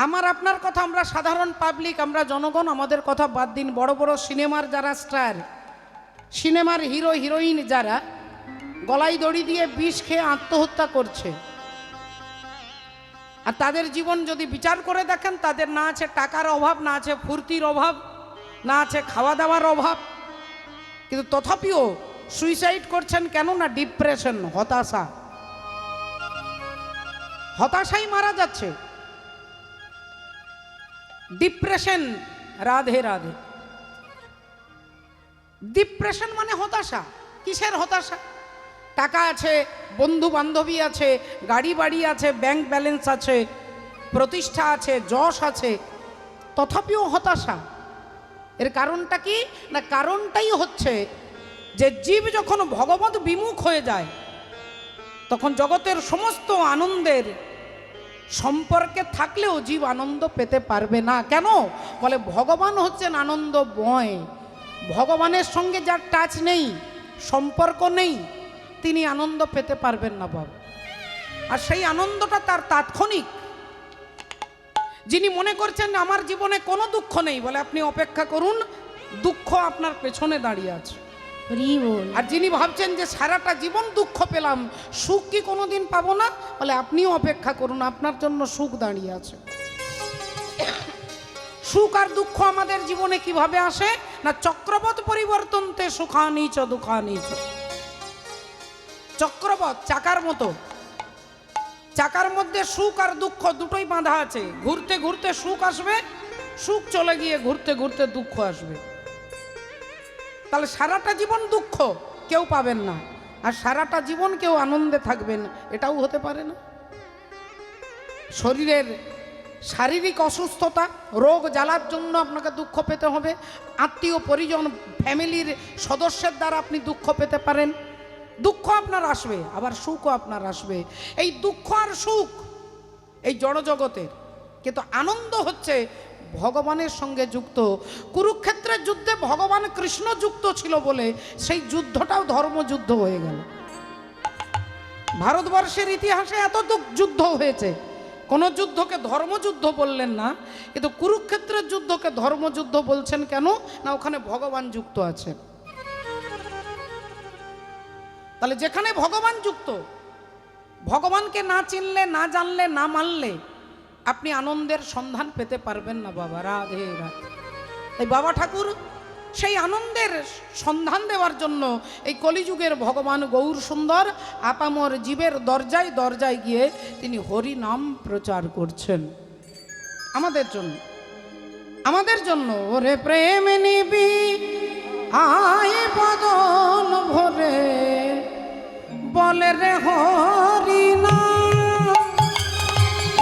আমার আপনার কথা, আমরা সাধারণ পাবলিক, আমরা জনগণ, আমাদের কথা বাদ দিন। বড় বড় সিনেমার যারা স্টার, সিনেমার হিরো হিরোইন যারা গলায় দড়ি দিয়ে বিষ খেয়ে আত্মহত্যা করছে, আর তাদের জীবন যদি বিচার করে দেখেন, তাদের না আছে টাকার অভাব, না আছে ফুর্তির অভাব, না আছে খাওয়া দাওয়ার অভাব, কিন্তু তথাপিও সুইসাইড করছেন কেন? না ডিপ্রেশন, হতাশা, হতাশাই মারা যাচ্ছে। ডিপ্রেশন, রাধে রাধে। ডিপ্রেশন মানে হতাশা। কিসের হতাশা? টাকা আছে, বন্ধু বান্ধবী আছে, গাড়ি বাড়ি আছে, ব্যাংক ব্যালেন্স আছে, প্রতিষ্ঠা আছে, যশ আছে, তথাপিও হতাশা। এর কারণটা কি? না কারণটাই হচ্ছে যে জীব যখন ভগবত বিমুখ হয়ে যায়, তখন জগতের সমস্ত আনন্দের সম্পর্কে থাকলেও জীব আনন্দ পেতে পারবে না। কেন? বলে ভগবান হচ্ছেন আনন্দময়। ভগবানের সঙ্গে যার টাচ নেই, সম্পর্ক নেই, তিনি আনন্দ পেতে পারবেন না বাবা। আর সেই আনন্দটা তার তাৎক্ষণিক। যিনি মনে করছেন আমার জীবনে কোনো দুঃখ নেই, বলে আপনি অপেক্ষা করুন, দুঃখ আপনার পেছনে দাঁড়িয়ে আছে। আর যিনি ভাবছেন যে সারাটা জীবন দুঃখ পেলাম, সুখ কি কোনোদিন পাবো না, বলে আপনিও অপেক্ষা করুন, আপনার জন্য সুখ দাঁড়িয়ে আছে। সুখ আর দুঃখ আমাদের জীবনে কিভাবে আসে? না চক্রবৎ পরিবর্তনতে সুখানি চ দুঃখানি চ। চক্রবৎ চাকার মতো, চাকার মধ্যে সুখ আর দুঃখ দুটোই বাঁধা আছে। ঘুরতে ঘুরতে সুখ আসবে, সুখ চলে গিয়ে ঘুরতে ঘুরতে দুঃখ আসবে। তাহলে সারাটা জীবন দুঃখ কেউ পাবেন না, আর সারাটা জীবন কেউ আনন্দে থাকবেন, এটাও হতে পারে না। শরীরের শারীরিক অসুস্থতা, রোগ জ্বালার জন্য আপনাকে দুঃখ পেতে হবে। আত্মীয় পরিজন, ফ্যামিলির সদস্যের দ্বারা আপনি দুঃখ পেতে পারেন। দুঃখ আপনার আসবে, আবার সুখও আপনার আসবে। এই দুঃখ আর সুখ এই জড়জগতের, কিন্তু আনন্দ হচ্ছে ভগবানের সঙ্গে যুক্ত। কুরুক্ষেত্রের যুদ্ধে ভগবান কৃষ্ণ যুক্ত ছিল বলে সেই যুদ্ধটাও ধর্মযুদ্ধ হয়ে গেল। ভারতবর্ষের ইতিহাসে এত যুদ্ধ হয়েছে, কোন যুদ্ধকে ধর্মযুদ্ধ বললেন না, কিন্তু কুরুক্ষেত্রের যুদ্ধকে ধর্মযুদ্ধ বলছেন কেন? না ওখানে ভগবান যুক্ত আছেন। তাহলে যেখানে ভগবান যুক্ত, ভগবানকে না চিনলে, না জানলে, না মানলে আপনি আনন্দের সন্ধান পেতে পারবেন না বাবা। রাধে রাধে। এই বাবা ঠাকুর সেই আনন্দের সন্ধান দেওয়ার জন্য এই কলিযুগের ভগবান গৌর সুন্দর আপামর জীবের দরজায় দরজায় গিয়ে তিনি হরি নাম প্রচার করছেন আমাদের জন্য, আমাদের জন্য। ওরে প্রেম নিবি আয় বদন ভরে, বলে রে হরি নাম।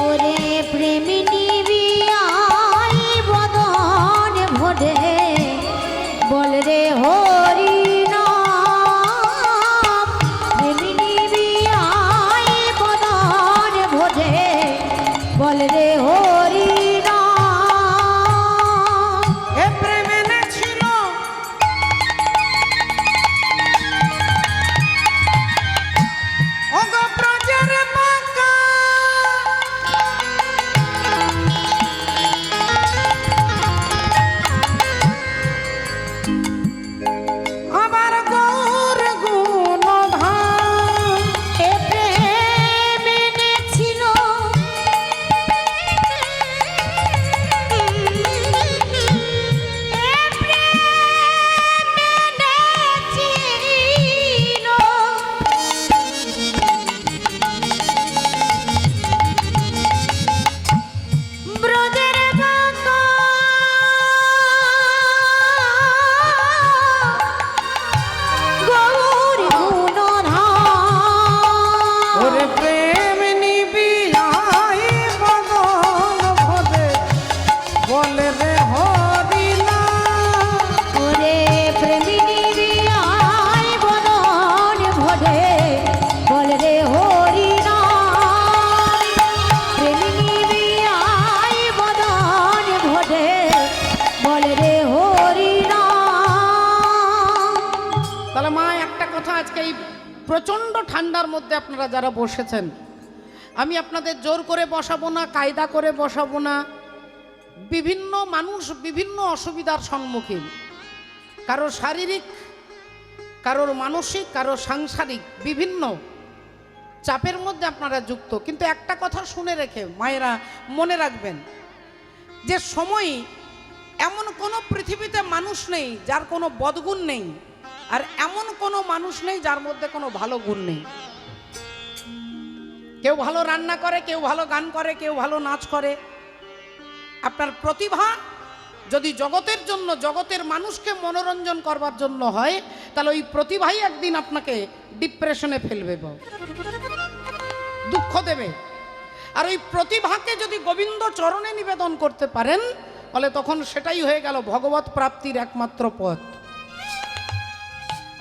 ওরে প্রেম নিবি আয় বদন ভরে, বল রে হরি নাম। প্রেম নিবি আয় বদন ভরে, বল রে হরি নাম। এ প্রেমে ছিল ওগো ব্রজের মাকা, আমার গৌর গুণধাম। এ প্রেম এনেছিল এ প্রেম এনেছিল ব্রজের বাঁকা, গৌর গুণধাম। ওরে প্রেম নিবি আয় বদন ভরে, বলে রে হরি নাম। ওরে প্রেমিনী আয় বদন ভরে, বল রে হরি নাম। প্রেমিনী আয় বদন ভরে, বল রে হরি নাম। তাহলে মা একটা কথা, আজকে এই প্রচণ্ড ঠান্ডার মধ্যে আপনারা যারা বসেছেন, আমি আপনাদের জোর করে বসাবো না, কায়দা করে বসাবো না। বিভিন্ন মানুষ বিভিন্ন অসুবিধার সম্মুখীন, কারোর শারীরিক, কারোর মানসিক, কারোর সাংসারিক বিভিন্ন চাপের মধ্যে আপনারা যুক্ত। কিন্তু একটা কথা শুনে রেখে মায়েরা মনে রাখবেন যে সময় এমন কোনো পৃথিবীতে মানুষ নেই যার কোনো বদগুণ নেই, আর এমন কোনো মানুষ নেই যার মধ্যে কোনো ভালো গুণ নেই। কেউ ভালো রান্না করে, কেউ ভালো গান করে, কেউ ভালো নাচ করে। আপনার প্রতিভা যদি জগতের জন্য, জগতের মানুষকে মনোরঞ্জন করবার জন্য হয়, তাহলে ওই প্রতিভাই একদিন আপনাকে ডিপ্রেশনে ফেলবে, দুঃখ দেবে। আর ওই প্রতিভাকে যদি গোবিন্দ চরণে নিবেদন করতে পারেন, তাহলে তখন সেটাই হয়ে গেল ভগবত প্রাপ্তির একমাত্র পথ।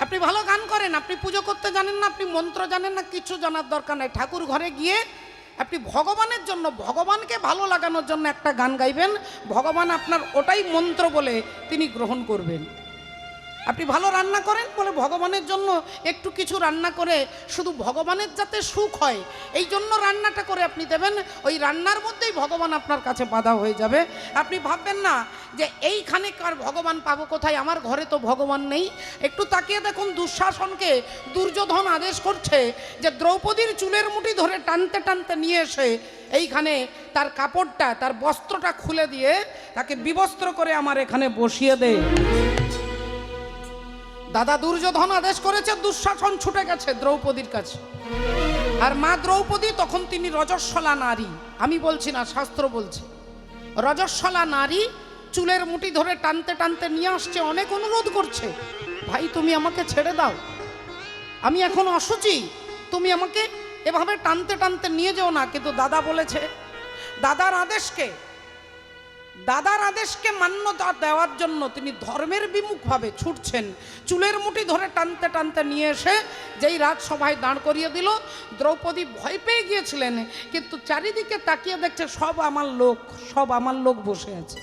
আপনি ভালো গান করেন, আপনি পুজো করতে জানেন না, আপনি মন্ত্র জানেন না, কিছু জানার দরকার নাই। ঠাকুর ঘরে গিয়ে আপনি ভগবানের জন্য, ভগবানকে ভালো লাগানোর জন্য একটা গান গাইবেন, ভগবান আপনার ওটাই মন্ত্র বলে তিনি গ্রহণ করবেন। আপনি ভালো রান্না করেন বলে ভগবানের জন্য একটু কিছু রান্না করে শুধু ভগবানের যাতে সুখ হয় এই জন্য রান্নাটা করে আপনি দেবেন, ওই রান্নার মধ্যেই ভগবান আপনার কাছে বাধা হয়ে যাবে। আপনি ভাববেন না যে এইখানে কার ভগবান পাবো কোথায়, আমার ঘরে তো ভগবান নেই। একটু তাকিয়ে দেখুন, দুঃশাসনকে দুর্যোধন আদেশ করছে যে দ্রৌপদীর চুলের মুঠি ধরে টানতে টানতে নিয়ে এসে এইখানে তার কাপড়টা, তার বস্ত্রটা খুলে দিয়ে তাকে বিবস্ত্র করে আমার এখানে বসিয়ে দে। দাদা দুর্যোধন আদেশ করেছে, দুঃশাসন ছুটে গেছে দ্রৌপদীর কাছে। আর মা দ্রৌপদী তখন তিনি রজস্বলা নারী, আমি বলছি না, শাস্ত্র বলছে রজস্বলা নারী, চুলের মুঠি ধরে টানতে টানতে নিয়ে আসছে, অনেক অনুরোধ করছে, ভাই তুমি আমাকে ছেড়ে দাও, আমি এখন অসুচি, তুমি আমাকে এভাবে টানতে টানতে নিয়ে যেও না। কিন্তু দাদা বলেছে, দাদার আদেশকে মান্যতা দেওয়ার জন্য তিনি ধর্মের বিমুখভাবে ছুটছেন। চুলের মুঠি ধরে টানতে টানতে নিয়ে এসে যেই রাজসভায় দাঁড় করিয়ে দিল, দ্রৌপদী ভয় পেয়ে গিয়েছিলেন, কিন্তু চারিদিকে তাকিয়ে দেখছে সব আমার লোক বসে আছে।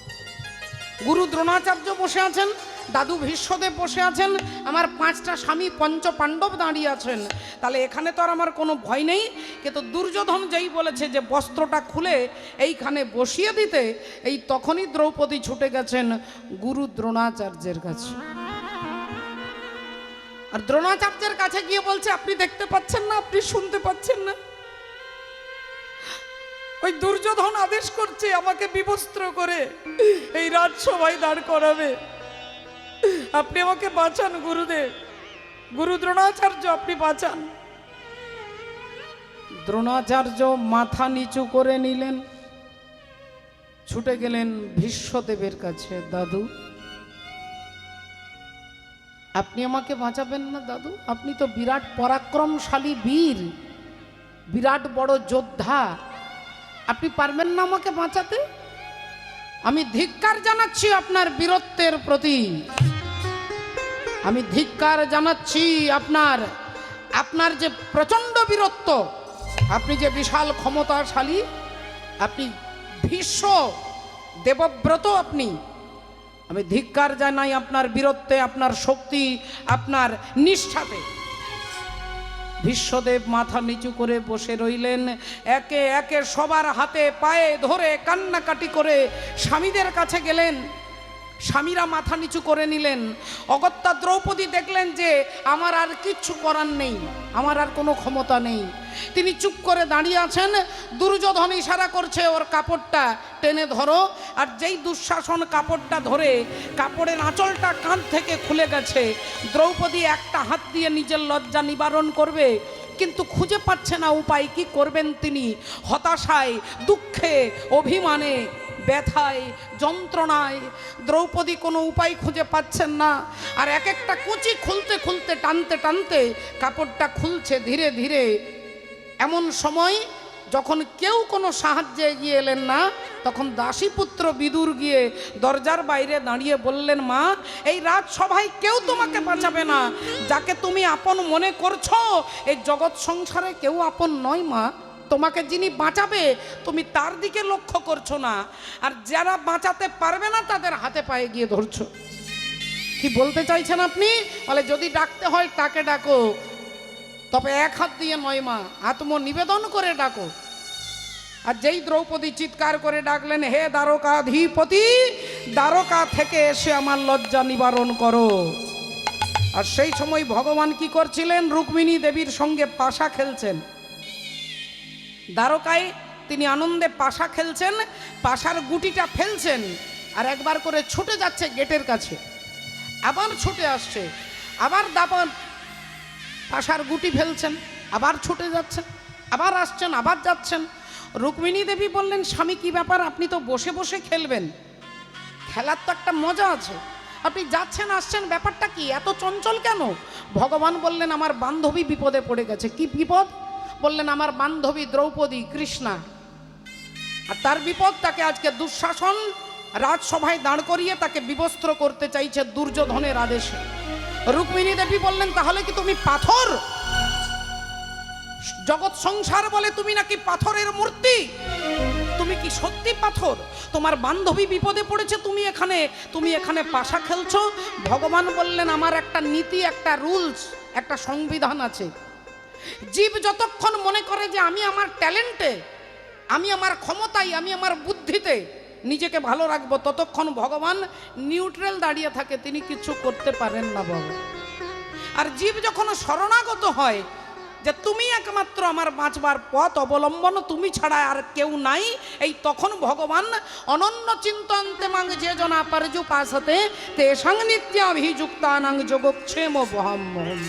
গুরু দ্রোণাচার্য বসে আছেন, দাদু ভীষ্মদেব বসে আছেন, আমার 5টা স্বামী পঞ্চ পাণ্ডব দাঁড়িয়ে আছেন, তাহলে এখানে তো আর আমার কোনো ভয় নেই। কিন্তু দুর্যোধন যেই বলেছে যে বস্ত্রটা খুলে এইখানে বসিয়ে দিতে, এই তখনই দ্রৌপদী ছুটে গেছেন গুরু দ্রোণাচার্যের কাছে। আর দ্রোণাচার্যের কাছে গিয়ে বলছে, আপনি দেখতে পাচ্ছেন না, আপনি শুনতে পাচ্ছেন না, ওই দুর্যোধন আদেশ করছে আমাকে বিবস্ত্র করে এই রাজসভায় দাঁড় করাবে, আপনি আমাকে বাঁচান গুরুদেব, গুরু দ্রোণাচার্য আপনি বাঁচান। দ্রোণাচার্য মাথা নিচু করে নিলেন, ছুটে গেলেন ভীষ্মদেবের কাছে, দাদু আপনি আমাকে বাঁচাবেন না দাদু, আপনি তো বিরাট পরাক্রমশালী বীর, বিরাট বড় যোদ্ধা, আপনি পারবেন না আমাকে বাঁচাতে? আমি ধিক্কার জানাচ্ছি আপনার বীরত্বের প্রতি, আমি ধিক্কার জানাচ্ছি আপনার যে প্রচণ্ড বীরত্ব, আপনি যে বিশাল ক্ষমতাশালী, আপনি ভীষ্ম দেবব্রত, আমি ধিক্কার জানাই আপনার বীরত্বে, আপনার শক্তি, আপনার নিষ্ঠাতে। ভীষ্মদেব মাথা নিচু করে বসে রইলেন, একে একে সবার হাতে পায়ে ধরে কান্নাকাটি করে স্বামীদের কাছে গেলেন, স্বামীরা মাথা নিচু করে নিলেন। অগত্যা দ্রৌপদী দেখলেন যে আমার আর কিচ্ছু করার নেই, আমার আর কোনো ক্ষমতা নেই, তিনি চুপ করে দাঁড়িয়ে আছেন। দুর্যোধন ইশারা করছে, ওর কাপড়টা টেনে ধরো। আর যেই দুঃশাসন কাপড়টা ধরে, কাপড়ের আঁচলটা কাঁধ থেকে খুলে গেছে, দ্রৌপদী একটা হাত দিয়ে নিজের লজ্জা নিবারণ করবে, কিন্তু খুঁজে পাচ্ছে না উপায়। কি করবেন তিনি? হতাশায়, দুঃখে, অভিমানে, ব্যথায়, যন্ত্রণায় দ্রৌপদী কোনো উপায় খুঁজে পাচ্ছেন না। আর এক একটা কুচি খুলতে খুলতে, টানতে টানতে কাপড়টা খুলছে ধীরে ধীরে। এমন সময় যখন কেউ কোনো সাহায্যে এগিয়ে এলেন না, তখন দাসীপুত্র বিদুর গিয়ে দরজার বাইরে দাঁড়িয়ে বললেন, মা এই রাজসভায় কেউ তোমাকে বাঁচাবে না, যাকে তুমি আপন মনে করছো এই জগৎ সংসারে কেউ আপন নয় মা, তোমাকে যিনি বাঁচাবে তুমি তার দিকে লক্ষ্য করছো না, আর যারা বাঁচাতে পারবে না তাদের হাতে পায়ে গিয়ে ধরছো। কি বলতে চাইছেন আপনি? বলে যদি ডাকতে হয় তাকে ডাকো, তবে এক হাত দিয়ে নয় মা, আত্মনিবেদন করে ডাকো। আর যেই দ্রৌপদী চিৎকার করে ডাকলেন, হে দ্বারকাধিপতি, দ্বারকা থেকে এসে আমার লজ্জা নিবারণ করো। আর সেই সময় ভগবান কি করছিলেন? রুক্মিণী দেবীর সঙ্গে পাশা খেলছেন। দ্বারকায় তিনি আনন্দে পাশা খেলছেন, পাশার গুটিটা ফেলছেন, আর একবার করে ছুটে যাচ্ছে গেটের কাছে, আবার ছুটে আসছে, আবার দাপান পাশার গুটি ফেলছেন, আবার ছুটে যাচ্ছেন, আবার আসছেন, আবার যাচ্ছেন। রুক্মিণী দেবী বললেন, স্বামী কি ব্যাপার? আপনি তো বসে বসে খেলবেন, খেলার তো একটা মজা আছে, আপনি যাচ্ছেন আসছেন, ব্যাপারটা কি? এত চঞ্চল কেন? ভগবান বললেন, আমার বান্ধবী বিপদে পড়ে গেছে। কি বিপদ? বললেন, আমার বান্ধবী দ্রৌপদী, কৃষ্ণা, আর তার বিপদ। তাকে আজকে দুঃশাসন রাজসভায় দাঁড় করিয়ে তাকে বিবস্ত্র করতে চাইছে দুর্যোধনের আদেশে। রুক্মিণী দেবী বললেন, তাহলে কি তুমি পাথর? জগৎ সংসার বলে তুমি নাকি পাথরের মূর্তি, তুমি কি সত্যি পাথর? তোমার বান্ধবী বিপদে পড়েছে, তুমি এখানে পাশা খেলছো? ভগবান বললেন, আমার একটা নীতি, একটা রুলস, একটা সংবিধান আছে। জীব যতক্ষণ মনে করে যে আমি আমার ট্যালেন্টে, আমি আমার ক্ষমতায়, আমি আমার বুদ্ধিতে নিজেকে ভালো রাখবো, ততক্ষণ ভগবান নিউট্রাল দাঁড়িয়ে থাকে, তিনি কিছু করতে পারেন না বাবা। আর জীব যখন শরণাগত হয় যে তুমি একমাত্র আমার বাঁচবার পথ অবলম্বন, তুমি ছাড়া আর কেউ নাই, এই তখন ভগবান অনন্য চিন্তন্তে মাং যে জনা পারজু পাশতে তে সং নিত্যাভিযুক্তানাং যোগক্ষেম বহম্মহম।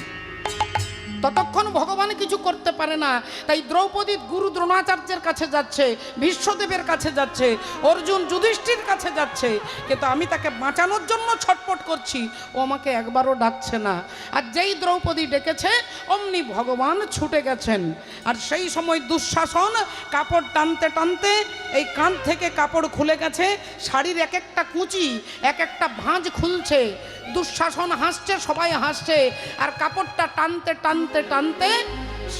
ততক্ষণ ভগবান কিছু করতে পারে না। তাই দ্রৌপদী গুরু দ্রোণাচার্যের কাছে যাচ্ছে, ভীষ্মদেবের কাছে যাচ্ছে, অর্জুন যুধিষ্ঠির কাছে যাচ্ছে, কিন্তু আমি তাকে বাঁচানোর জন্য ছটপট করছি, ও আমাকে একবারও ডাকছে না। আর যেই দ্রৌপদী ডেকেছে অমনি ভগবান ছুটে গেছেন। আর সেই সময় দুঃশাসন কাপড় টানতে টানতে এই কাঁধ থেকে কাপড় খুলে গেছে, শাড়ির এক একটা কুঁচি, এক একটা ভাঁজ খুলছে। দুঃশাসন হাসছে, সবাই হাসছে, আর কাপড়টা টানতে টানতে টানতে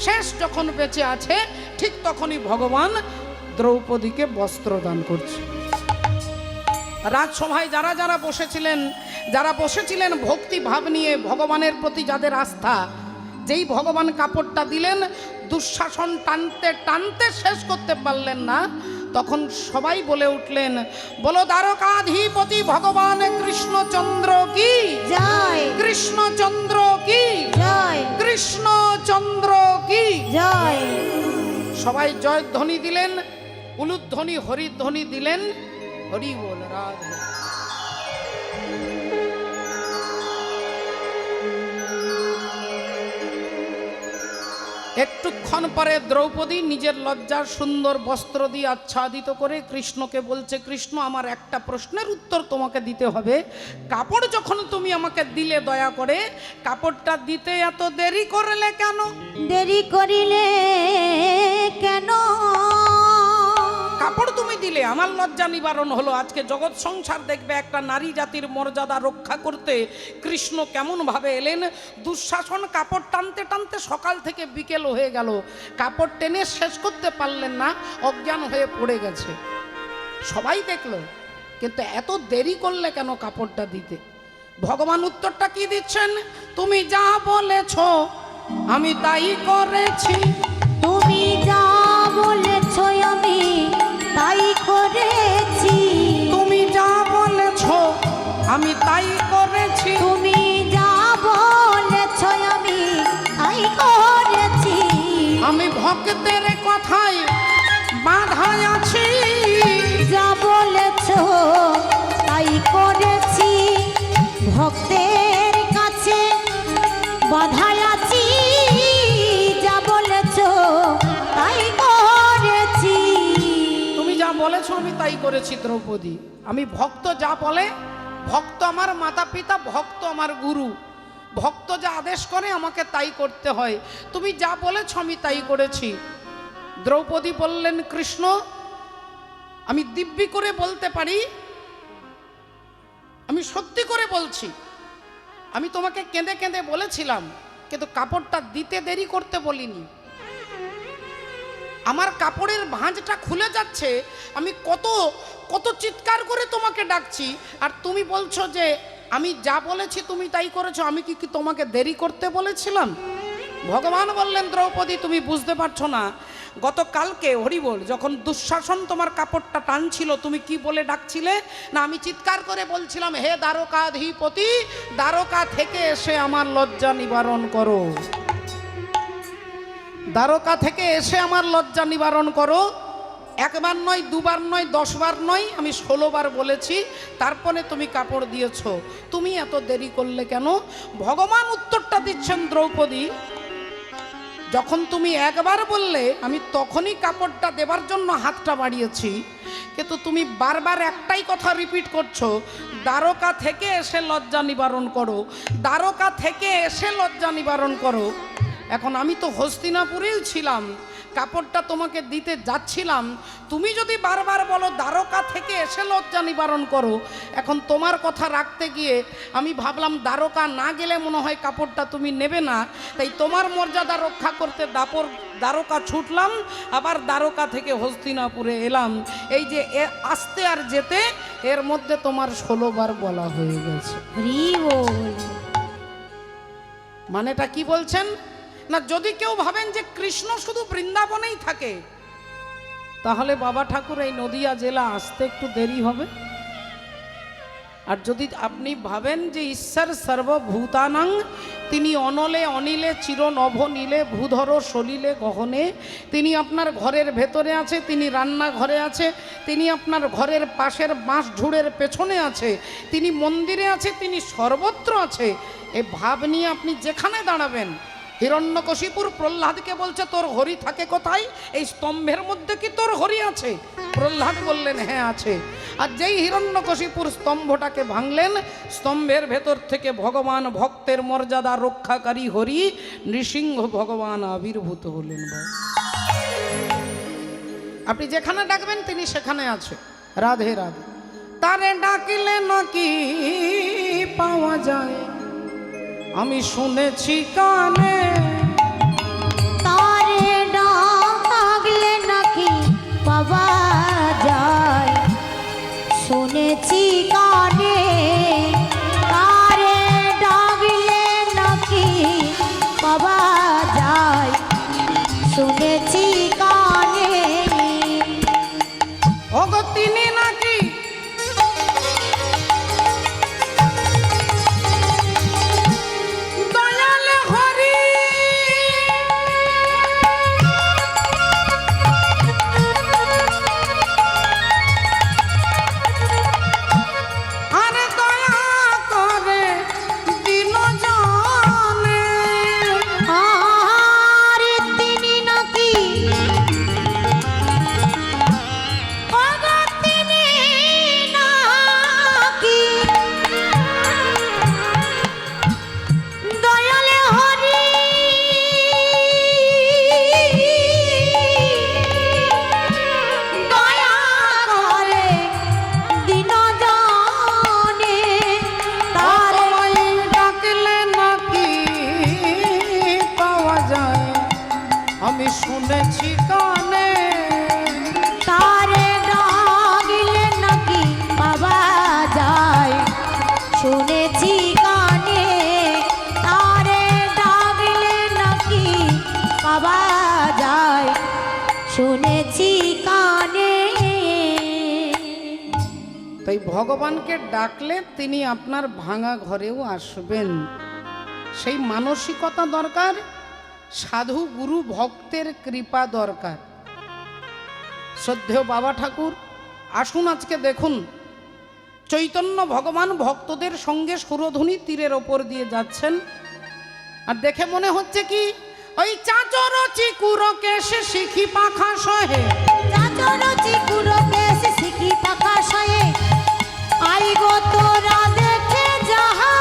শেষ যখন বেঁচে আছে, ঠিক তখনই ভগবান দ্রৌপদীকে বস্ত্র দান করছে। রাজসভায় যারা যারা বসেছিলেন ভক্তি ভাব নিয়ে, ভগবানের প্রতি যাদের আস্থা, যেই ভগবান কাপড়টা দিলেন, দুঃশাসন টানতে টানতে শেষ করতে পারলেন না, তখন সবাই বলে উঠলেন, বলো দ্বারকাধিপতি ভগবান কৃষ্ণচন্দ্র কি জয়, কৃষ্ণচন্দ্র কি জয়, কৃষ্ণচন্দ্র কি জয়। সবাই জয়ধ্বনি দিলেন, উলুধ্বনি হরিধ্বনি দিলেন, হরি বল রাধে। একটুক্ষণ পরে দ্রৌপদী নিজের লজ্জার সুন্দর বস্ত্র দিয়ে আচ্ছাদিত করে কৃষ্ণকে বলছে, কৃষ্ণ, আমার একটা প্রশ্নের উত্তর তোমাকে দিতে হবে। কাপড় যখন তুমি আমাকে দিলে দয়া করে, কাপড়টা দিতে এত দেরি করলে কেন? দেরি করিলে কেন? কাপড় তুমি দিলে, আমার লজ্জা নিবারণ হলো। আজকে জগৎ সংসার দেখবে একটা নারী জাতির মর্যাদা রক্ষা করতে কৃষ্ণ কেমন ভাবে এলেন। দুঃশাসন কাপড় টানতে টানতে সকাল থেকে বিকেল হয়ে গেল, কাপড় টেনে শেষ করতে পারলেন না, অজ্ঞান হয়ে পড়ে গেছে। সবাই দেখলো, কিন্তু এত দেরি করলে কেন কাপড়টা দিতে? ভগবান উত্তরটা কি দিচ্ছেন? তুমি যা বলেছ আমি তাই করেছি, তুমি যা বলেছ আমি তাই করেছি, তুমি যা বলেছ আমি তাই করেছি, তুমি যা বলেছ আমি তাই করেছি, আমি ভক্তের কথায় বাধায় আছি, যা বলেছ তাই করেছি, ভক্তের কাছে বাধায় আছি, যা বলেছ তাই করেছি। তুমি যা বলেছ আমি তাই করেছি দ্রৌপদী। আমি ভক্ত যা বলে, ভক্ত আমার মাতা পিতা, ভক্ত আমার গুরু, ভক্ত যা আদেশ করে আমাকে তাই করতে হয়। তুমি যা বলেছ আমি তাই করেছি। দ্রৌপদী বললেন, কৃষ্ণ, আমি দিব্যি করে বলতে পারি, আমি সত্যি করে বলছি, আমি তোমাকে কেঁদে কেঁদে বলেছিলাম, কিন্তু কাপড়টা দিতে দেরি করতে বলিনি। আমার কাপড়ের ভাঁজটা খুলে যাচ্ছে, আমি কত কত চিৎকার করে তোমাকে ডাকছি, আর তুমি বলছো যে আমি যা বলেছি তুমি তাই করেছো। আমি কি তোমাকে দেরি করতে বলেছিলাম? ভগবান বললেন, দ্রৌপদী, তুমি বুঝতে পারছো না, গতকালকে হরিবোল যখন দুঃশাসন তোমার কাপড়টা টানছিল, তুমি কি বলে ডাকছিলে? না, আমি চিৎকার করে বলছিলাম, হে দ্বারকাধিপতি, দ্বারকা থেকে এসে আমার লজ্জা নিবারণ করো, দ্বারকা থেকে এসে আমার লজ্জা নিবারণ করো। একবার নয়, দুবার নয়, 10 বার নয়, আমি 16 বার বলেছি। তারপরে তুমি কাপড় দিয়েছ, তুমি এত দেরি করলে কেন? ভগবান উত্তরটা দিচ্ছেন, দ্রৌপদী, যখন তুমি একবার বললে আমি তখনই কাপড়টা দেবার জন্য হাতটা বাড়িয়েছি, কিন্তু তুমি বারবার একটাই কথা রিপিট করছো, দ্বারকা থেকে এসে লজ্জা নিবারণ করো, দ্বারকা থেকে এসে লজ্জা নিবারণ করো। এখন আমি তো হস্তিনাপুরেই ছিলাম, কাপড়টা তোমাকে দিতে যাচ্ছিলাম, তুমি যদি বারবার বলো দ্বারকা থেকে এসে লজ্জা নিবারণ করো, এখন তোমার কথা রাখতে গিয়ে আমি ভাবলাম দ্বারকা না গেলে মনে হয় কাপড়টা তুমি নেবে না, তাই তোমার মর্যাদা রক্ষা করতে দ্বারকা ছুটলাম, আবার দ্বারকা থেকে হস্তিনাপুরে এলাম। এই যে আসতে আর যেতে এর মধ্যে তোমার 16 বার বলা হয়ে গেছে। মানেটা কি বলছেন? না, যদি কেউ ভাবেন যে কৃষ্ণ শুধু বৃন্দাবনেই থাকে, তাহলে বাবা ঠাকুর এই নদিয়া জেলা আসতে একটু দেরি হবে। আর যদি আপনি ভাবেন যে ঈশ্বর সর্বভূতানাং, তিনি অনলে অনিলে চির নভ নীলে ভূধর সলিলে গহনে, তিনি আপনার ঘরের ভেতরে আছে, তিনি রান্নাঘরে আছে, তিনি আপনার ঘরের পাশের বাঁশ ঝুড়ের পেছনে আছে, তিনি মন্দিরে আছে, তিনি সর্বত্র আছে, এ ভাব নিয়ে আপনি যেখানে দাঁড়াবেন। হিরণ্যকশিপুর প্রহ্লাদকে বলছে, তোর হরি থাকে কোথায়? এই স্তম্ভের মধ্যে কি তোর হরি আছে? প্রহ্লাদ বললেন, হ্যাঁ আছে। আর যেই হিরণ্যকশিপুর স্তম্ভটাকে ভাঙলেন, স্তম্ভের ভেতর থেকে ভগবান ভক্তের মর্যাদা রক্ষাকারী হরি নৃসিংহ ভগবান আবির্ভূত হলেন। আপনি যেখানে ডাকবেন তিনি সেখানে আছে। রাধে রাধে। তারে ডাকিলে নাকি পাওয়া যায়, আমি শুনেছি কানে, তারে ডাকলে নাকি পাওয়া যায়, শুনেছি কানে, তারে ডাকলে নাকি পাওয়া যায়, শুনেছি কানে। ওগো তিনি নাকি শুনেছি কানে, তারে ডাকলে নাকি পাওয়া যায়, শুনেছি কানে, তারে ডাকলে নাকি পাওয়া যায়, শুনেছি কানে। তাই ভগবানকে ডাকলে তিনি আপনার ভাঙা ঘরেও আসবেন, সেই মানসিকতা দরকার। সাধু গুরু ভক্তের কৃপা দরকার। শ্রদ্ধেয় বাবা ঠাকুর, আসুন আজকে দেখুন চৈতন্য ভগবান ভক্তদের সঙ্গে সুরধুনী তীরের ওপর দিয়ে যাচ্ছেন, আর দেখে মনে হচ্ছে কি ওই চাচর চিকুর কেশ শিখি পাখা সহে, চাচর চিকুর কেশ শিখি পাখা সহে, আই গো তোরা দেখে যাহা,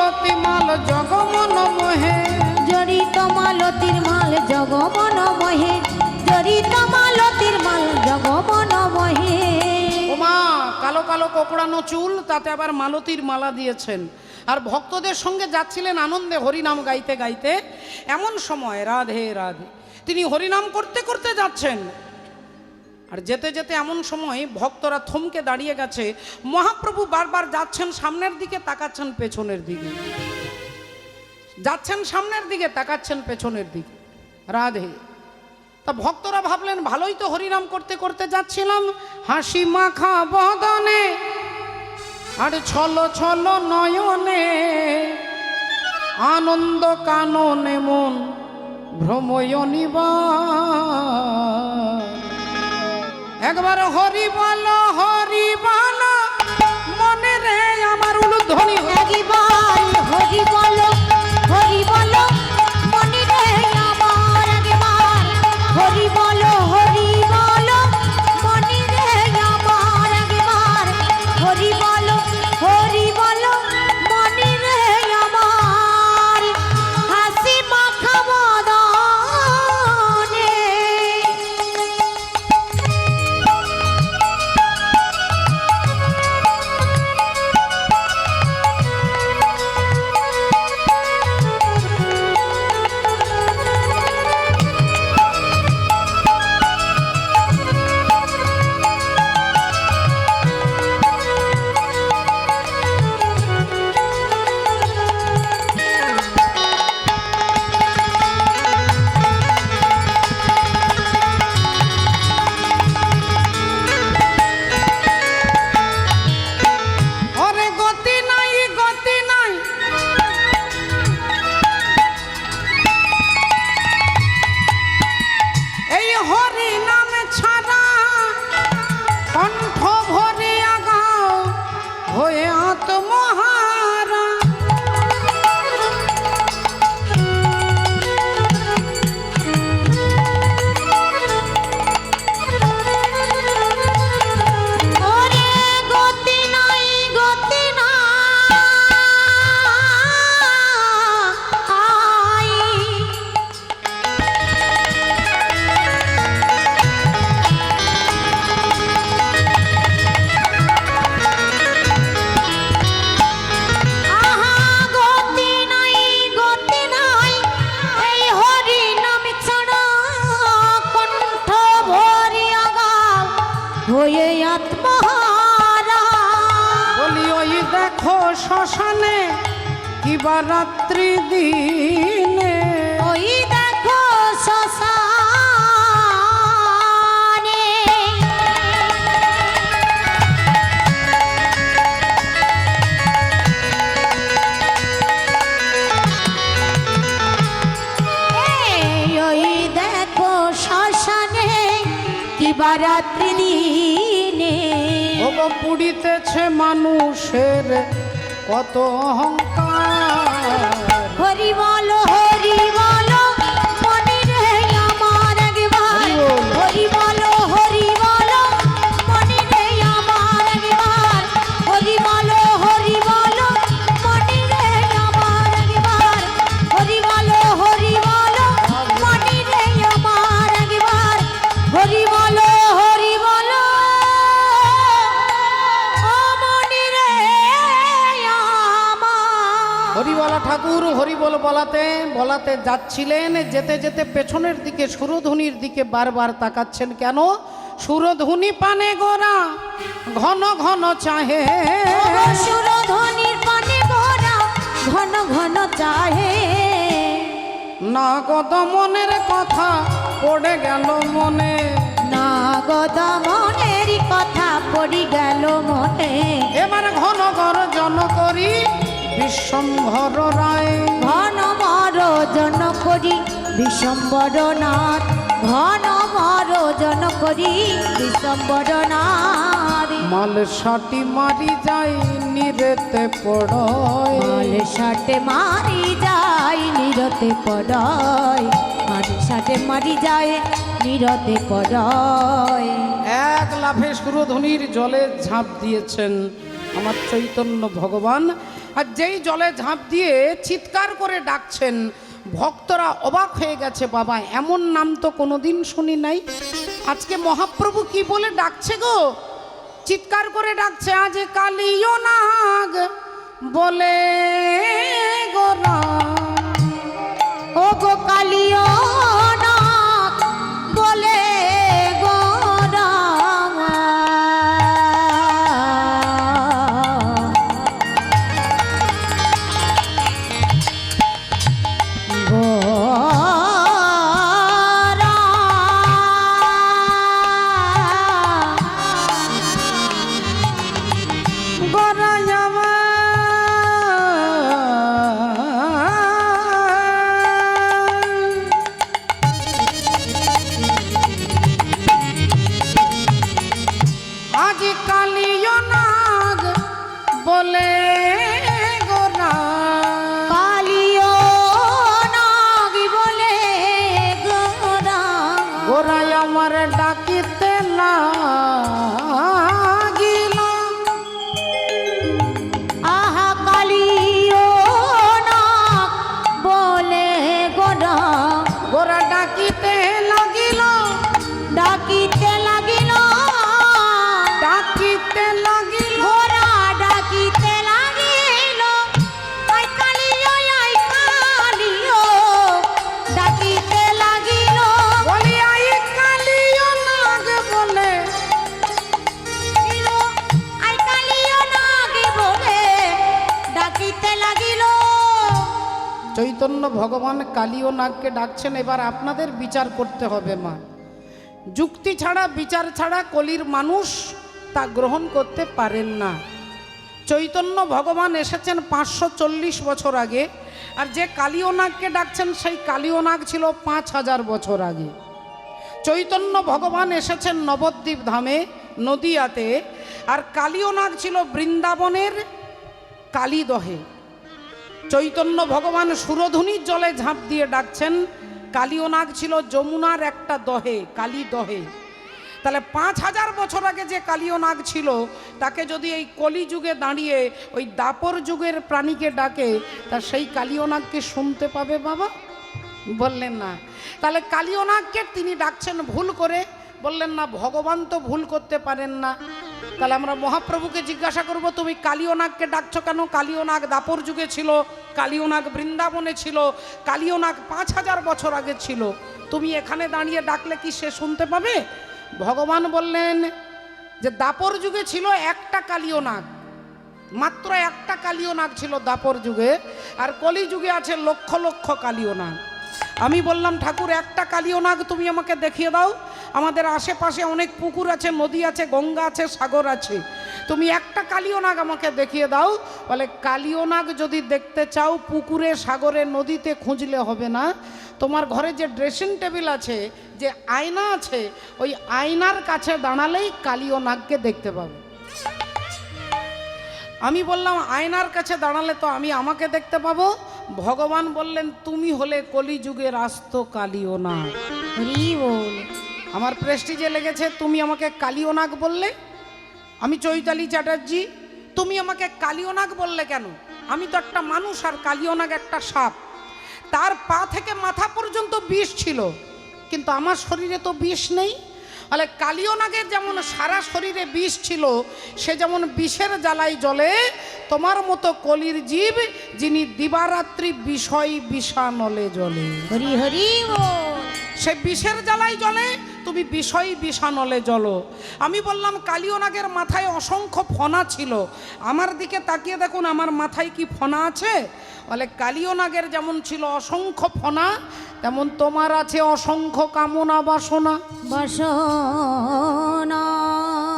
মালতী মাল জগমন মোহে, জড়িত মালতীর মাল জগমন মহে, জড়িত মালতীর মাল জগমন মহে। ওমা কালো কালো কোকড়ানো চুল, তাতে আবার মালতীর মালা দিয়েছেন, আর ভক্তদের সঙ্গে যাচ্ছিলেন আনন্দে হরিনাম গাইতে গাইতে। এমন সময় রাধে রাধে তিনি হরিনাম করতে করতে যাচ্ছেন, আর যেতে যেতে এমন সময় ভক্তরা থমকে দাঁড়িয়ে গেছে। মহাপ্রভু বারবার যাচ্ছেন সামনের দিকে, তাকাচ্ছেন পেছনের দিকে, যাচ্ছেন সামনের দিকে, তাকাচ্ছেন পেছনের দিকে। রাধে। তা ভক্তরা ভাবলেন ভালোই তো হরিনাম করতে করতে যাচ্ছিলাম, হাসি মাখা বদনে আর ছল ছল নয়নে, আনন্দ কাননে মন ভ্রময়নিবা। একবার হরি বল মনে রে আমার উলুধ্বনি। একবার হরি বলো হরি বলো মনে রে আমার, একবার হরি বলো মনে রে আমার, একবার হরি বলো মনে রে আমার। হাসি মাখা বদনে ওরে গতি নাই গতি নাই, এই হরি নামে ছাড়া কণ্ঠ ভরিয়া গাও হয়ে আত্মহারা। ওরে গতি নাই আহা গতি নাই এই হরি নাম ছাড়া কণ্ঠ ভরিয়া গাও হয়ে আত্মহারা। বলি ওই দেখো শ্মশানে কিবা রাত্রি দিনে, ওই দেখো শ্মশানে ওই দেখো শ্মশানে কিবা রাত্রি দিনে। ওগো পুড়িতেছে মানুষের কত অহংকার। হরি বলো মনে রে আমার, একবার হরি বলো মনে রে আমার, একবার হরি বলো মনে রে আমার, একবার হরি বলো মনে রে আমার, একবার হরি বলো ও মনে রে আমার। হরিবালা ঠাকুর হরিবল বলাতে যাচ্ছিলেন, যেতে যেতে পেছনের দিকে সুরধুনির দিকে বারবার তাকাচ্ছেন। কেন? সুরধুনি পানে গোরা ঘন ঘন চাহে, সুরধনির পানে ভরা ঘন ঘন চাহে। না কত মনের কথা পড়ে গেল মনে, না গদা মনের কথা পড়ি গেল মনে। এবার ঘন গর্জন করি বিশ্বম্ভর রায়, ঘন মরজন করি বিশ্বম্বর নাথ, ঘন মরজন করি বিশ্বম্বর নাথ। মাল সাটি মারি যাই নিরেতে পড়য়, মালে সাটে মারি যায় নিরতে পড়য়, মালে সাটে মারি যায় নিরতে পড়য়। এক লাফে সুরধুনির জলে ঝাঁপ দিয়েছেন আমার চৈতন্য ভগবান। আর যেই জলে ঝাঁপ দিয়ে চিৎকার করে ডাকছেন, ভক্তরা অবাক হয়ে গেছে, বাবা এমন নাম তো কোনোদিন শুনি নাই। আজকে মহাপ্রভু কি বলে ডাকছে গো? চিৎকার করে ডাকছে, আজ কালিও নাগ বলে গোরা, ও গো কালিও নাগ বলে গোরা, আজ কালিও নাগ বলে গোরা, কালিও নাগ বলে গোরা, গোরাই আমার ডাকিতে লাগিল, আহা কালিও নাগ বলে গোরা, গোরা ডাকিতে লাগিল, ডাকিতে লাগিল, ডাকিতে লাগিল, গোরা ডাকিতে লাগিল, আই কালিও ডাকিতে লাগিল, বলি আই কালিও নাগ বলে, আই কালিও নাগ বলে ডাকিতে লাগিল। চৈতন্য ভগবান কালিও নাগকে ডাকছেন। এবার আপনাদের বিচার করতে হবে মা। যুক্তি ছাড়া, বিচার ছাড়া কলির মানুষ তা গ্রহণ করতে পারেন না। চৈতন্য ভগবান এসেছেন 540 বছর আগে, আর যে কালিও নাগকে ডাকছেন সেই কালিও নাগ ছিল 5000 বছর আগে। চৈতন্য ভগবান এসেছেন নবদ্বীপ ধামে নদিয়াতে, আর কালিও নাগ ছিল বৃন্দাবনের কালীদহে। চৈতন্য ভগবান সুরধুনির জলে ঝাঁপ দিয়ে ডাকছেন, কালিও নাগ ছিল যমুনার একটা দহে, কালী দহে। তাহলে 5000 বছর আগে যে কালিও নাগ ছিল, তাকে যদি এই কলিযুগে দাঁড়িয়ে ওই দাপর যুগের প্রাণীকে ডাকে, তা সেই কালিও নাগকে শুনতে পাবে বাবা? বললেন না। তাহলে কালিও নাগকে তিনি ডাকছেন ভুল করে, বললেন না ভগবান তো ভুল করতে পারেন না। তাহলে আমরা মহাপ্রভুকে জিজ্ঞাসা করব, তুমি কালিও নাগকে ডাকছো কেন? কালিও নাগ দাপর যুগে ছিল, কালিও নাগ বৃন্দাবনে ছিল, কালিও নাগ 5000 বছর আগে ছিল, তুমি এখানে দাঁড়িয়ে ডাকলে কি সে শুনতে পাবে? ভগবান বললেন যে দাপর যুগে ছিল একটা কালিও নাগ, মাত্র একটা কালিও নাগ ছিল দাপর যুগে, আর কলি যুগে আছে লক্ষ লক্ষ কালিও নাগ। আমি বললাম, ঠাকুর একটা কালিও নাগ তুমি আমাকে দেখিয়ে দাও। আমাদের আশেপাশে অনেক পুকুর আছে, নদী আছে, গঙ্গা আছে, সাগর আছে, তুমি একটা কালিও নাগ আমাকে দেখিয়ে দাও। বলে কালিও নাগ যদি দেখতে চাও পুকুরে, সাগরে, নদীতে খুঁজলে হবে না, তোমার ঘরে যে ড্রেসিং টেবিল আছে, যে আয়না আছে, ওই আয়নার কাছে দাঁড়ালেই কালিও নাগকে দেখতে পাবে। আমি বললাম, আয়নার কাছে দাঁড়ালে তো আমি আমাকে দেখতে পাবো। ভগবান বললেন, তুমি হলে কলিযুগের আস্ত কালিও নাগ। হরি বল। আমার প্রেস্টিজে লেগেছে, তুমি আমাকে কালিও নাগ বললে। আমি চৈতালি চ্যাটার্জি, তুমি আমাকে কালিও নাগ বললে কেন? আমি তো একটা মানুষ, আর কালিও নাগ একটা সাপ। তার পা থেকে মাথা পর্যন্ত বিষ ছিল, কিন্তু আমার শরীরে তো বিষ নেই। তাহলে কালিও নাগের যেমন সারা শরীরে বিষ ছিল, সে যেমন বিষের জ্বালায় জ্বলে, তোমার মতো কলির জীব যিনি দিবারাত্রি বিষয় বিষানলে জ্বলে। হরি হরি বল। সে বিষের জ্বালায় জ্বলে, তুমি বিষয় বিষানলে জ্বলো। আমি বললাম, কালিও নাগের মাথায় অসংখ্য ফণা ছিল, আমার দিকে তাকিয়ে দেখুন আমার মাথায় কি ফণা আছে? বলে কালিও নাগের যেমন ছিল অসংখ্য ফণা, তেমন তোমার আছে অসংখ্য কামনা বাসনা। বাসনা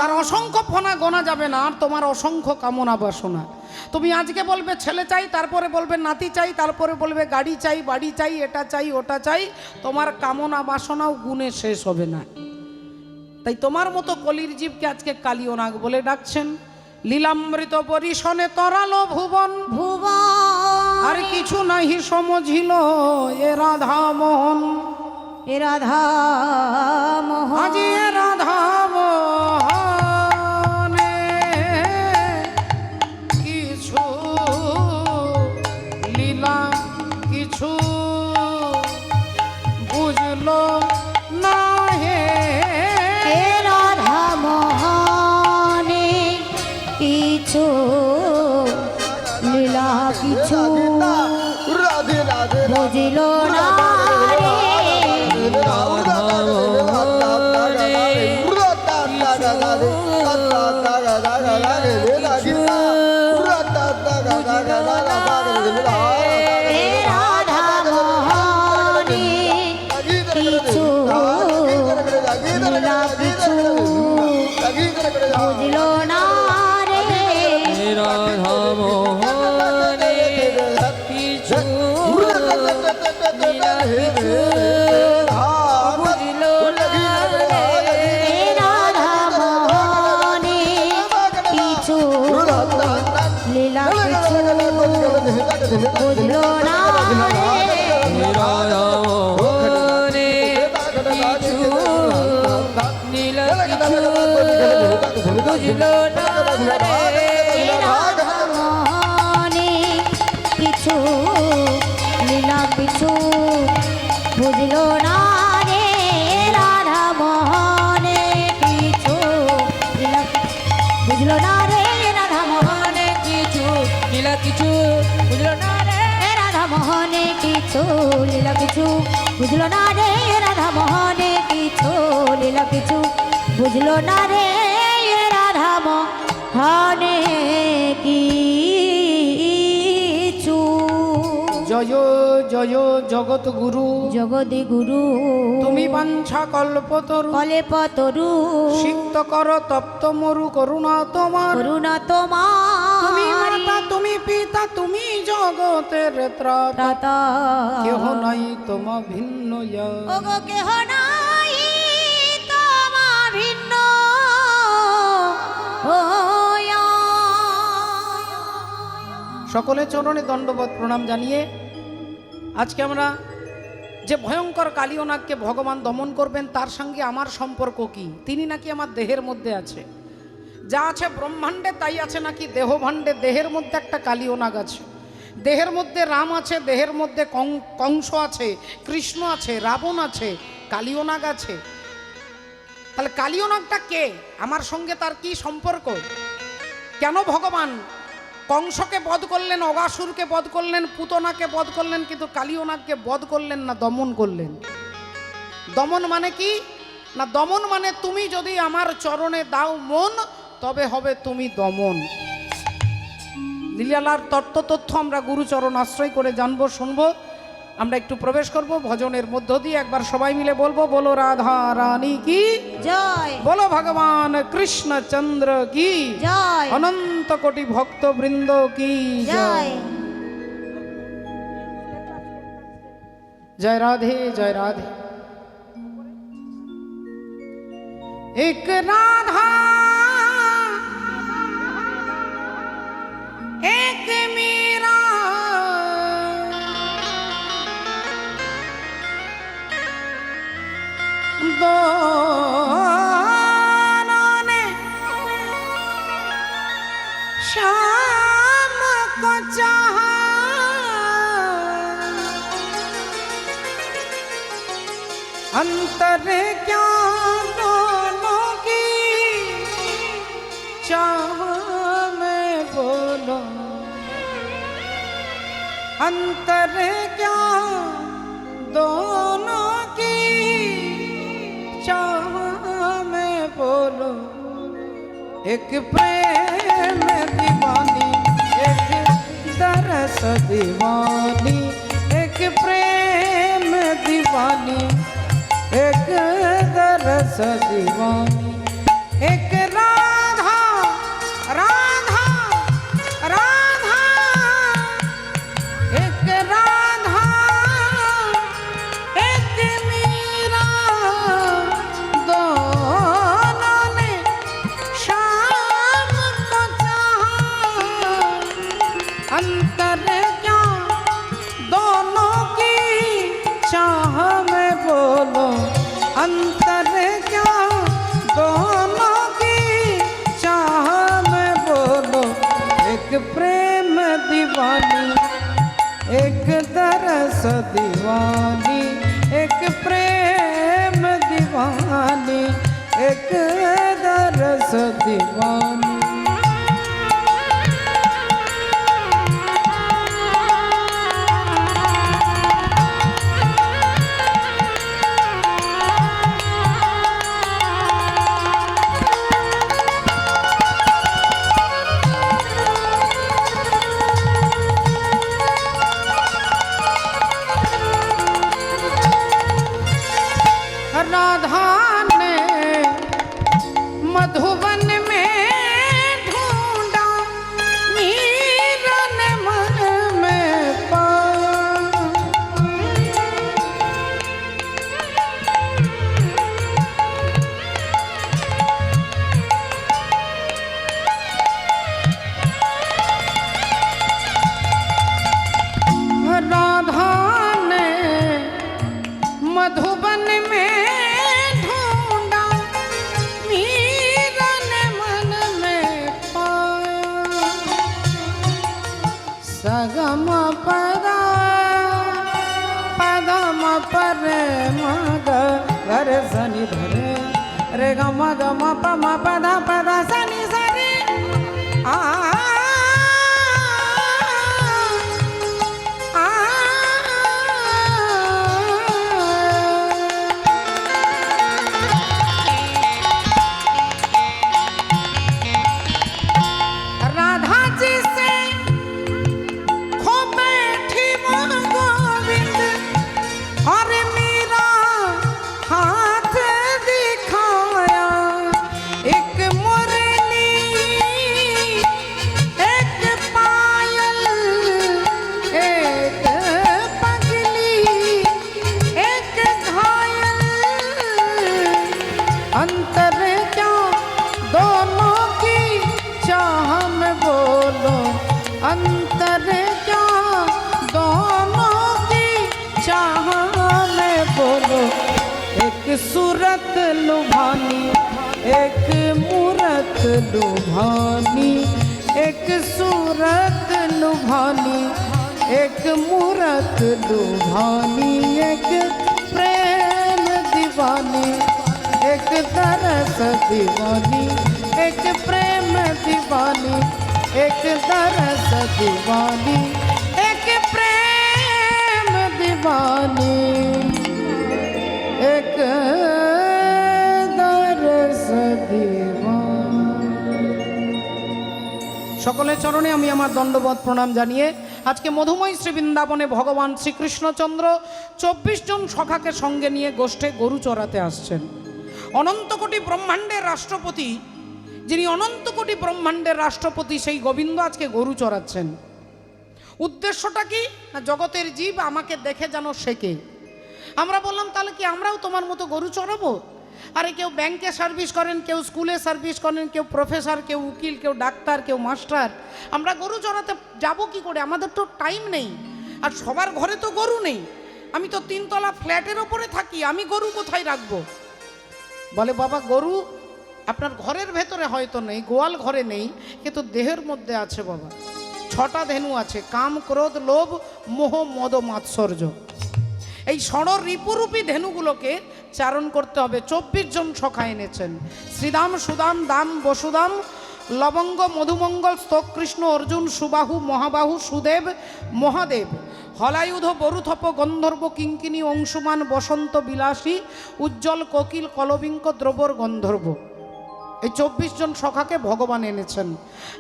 তার অসংখ্য ফণা গোনা যাবে না, আর তোমার অসংখ্য কামনা বাসনা। তুমি আজকে বলবে ছেলে চাই, তারপরে বলবে নাতি চাই, তারপরে বলবে গাড়ি চাই, বাড়ি চাই, এটা চাই, ওটা চাই, তোমার কামনা বাসনাও গুণে শেষ হবে না। তাই তোমার মতো কলির জীবকে আজকে কালিও নাগ বলে ডাকছেন। লীলামৃত পরিশনে তরালো ভুবন, ভুবন আর কিছু নাহি সমঝিল এ রাধা মোহন। এ রাধা মোহন, আজি এ রাধা মোহনে কিছু এ রাধা মোহনে কিছু লীলা কিছু বুঝলো না রে রাধা মোহনে কিছু লীলা কিছু বুঝলো না রে। এ রাধা মোহনে কিছু লীলা কিছু বুঝলো না রে রাধা মোহনে কিছু নীলা কিছু বুঝলো না রে। এ রাধা মোহনে কিছু লীলা কিছু বুঝলো না রে রাধা মোহনে কিছু লীলা বুঝলো না রে রাধা মোহনে কিছু নীলা কিছু বুঝলো না রে। এ রাধা মোহনে কিছু লীলা কিছু বুঝলো না রে রাধা মোহনে কিছু লীলা কিছু বুঝলো না রে এ রাধা মোহনে কিছু জয় জয় জগৎ গুরু জগদি গুরু তুমি বাঞ্ছা কল্পতরু কলে পতরু সিক্ত কর তপ্ত মরু করুণা তোমার করুণা তোমার তুমি মাতা তুমি পিতা তুমি জগতের ত্রাতা কেহ নাই তোমা ভিন্ন ইয়া। ওগো কেহ নাই তোমা ভিন্ন হইয়া। সকলে চরণে দণ্ডবত প্রণাম জানিয়ে আজকে আমরা যে ভয়ঙ্কর কালিয়নাগকে ভগবান দমন করবেন তার সঙ্গে আমার সম্পর্ক কি? তিনি নাকি আমার দেহের মধ্যে আছে, যা আছে ব্রহ্মাণ্ডে তাই আছে নাকি দেহভাণ্ডে। দেহের মধ্যে একটা কালিয়নাগ আছে, দেহের মধ্যে রাম আছে, দেহের মধ্যে কংস আছে, কৃষ্ণ আছে, রাবণ আছে, কালিয়নাগ আছে। তাহলে কালিয়নাগটা কে? আমার সঙ্গে তার কি সম্পর্ক? কেন ভগবান কংসকে বধ করলেন, অগাসুরকে বধ করলেন, পুতনাকে বধ করলেন, কিন্তু কালিয়নাগকে বধ করলেন না, দমন করলেন? দমন মানে কি না, দমন মানে তুমি যদি আমার চরণে দাও মন তবে হবে তুমি দমন। লীলালার তত্ত্ব আমরা গুরুচরণ আশ্রয় করে জানবো, শুনবো। আমরা একটু প্রবেশ করব ভজনের মধ্য দিয়ে। একবার সবাই মিলে বলবো, বলো রাধা রানী কি জয় বলো ভগবান কৃষ্ণচন্দ্র কি জয় অনন্ত কোটি ভক্ত বৃন্দ কি জয়। জয় রাধে জয় রাধে। एक राधा एक मीरा दोनों ने शाम को चाहा, अंतर क्या दोनों की चाह में बोलो, अंतर क्या दोनों की चाह में बोलो। एक प्रेम दीवानी एक दरस दीवानी, एक प्रेम दीवानी एक दरस दीवानी। एक राधा राधा राधा, एक राधा एक मीरा, दोनों ने शाम को चाहा, अंतर क्या दोनों की चाह में बोलो, अंतर क्या दोनों की चाह में बोलो। एक प्रेम दीवानी एक दरस दीवानी, एक प्रेम दीवानी एक दरस दीवानी। রে গ ম প ম প দ প দ সা নি সা রে আ सूरत लुभानी एक मूरत लुभानी एक सूरत लुभानी एक मूरत लुभानी एक प्रेम दीवानी एक तरस दीवानी एक प्रेम दीवानी एक तरस दीवानी एक प्रेम दीवानी एक दरस সকলের চরণে আমি আমার দণ্ডবত প্রণাম জানিয়ে আজকে মধুময় শ্রী বৃন্দাবনে ভগবান শ্রীকৃষ্ণচন্দ্র 24 জন সখাকে সঙ্গে নিয়ে গোষ্ঠে গরু চড়াতে আসছেন। অনন্ত কোটি ব্রহ্মাণ্ডের রাষ্ট্রপতি, যিনি অনন্ত কোটি ব্রহ্মাণ্ডের রাষ্ট্রপতি, সেই গোবিন্দ আজকে গরু চড়াচ্ছেন। উদ্দেশ্যটা কি না, জগতের জীব আমাকে দেখে যেন শেখে। আমরা বললাম তাহলে কি আমরাও তোমার মতো গরু চড়াবো? আরে কেউ ব্যাংকে সার্ভিস করেন, কেউ স্কুলে সার্ভিস করেন, কেউ প্রফেসর, কেউ উকিল, কেউ ডাক্তার, কেউ মাস্টার। আমরা গরু চড়াতে যাব কি করে? আমাদের তো টাইম নেই, আর সবার ঘরে তো গরু নেই। আমি তো 3 তলা ফ্ল্যাটের ওপরে থাকি, আমি গরু কোথায় রাখবো? বলে বাবা, গরু আপনার ঘরের ভেতরে হয়তো নেই, গোয়াল ঘরে নেই, কিন্তু দেহের মধ্যে আছে বাবা। 6টা ধেনু আছে, কাম, ক্রোধ, লোভ, মোহ, মদ, মাৎসর্য। এই ষড় রিপুরূপী ধেনুগুলোকে চারণ করতে হবে। 24 জন সখা এনেছেন। শ্রীদাম, সুদাম, দাম, বসুদাম, লবঙ্গ, মধুমঙ্গল, স্তক, কৃষ্ণ, অর্জুন, সুবাহু, মহাবাহু, সুদেব, মহাদেব, হলায়ুধ, বরুথপ, গন্ধর্ব, কিঙ্কিনী, অংশুমান, বসন্ত, বিলাসী, উজ্জ্বল, কোকিল, কলবিঙ্ক, দ্রবর, গন্ধর্ব। এই 24 জন সখাকে ভগবান এনেছেন।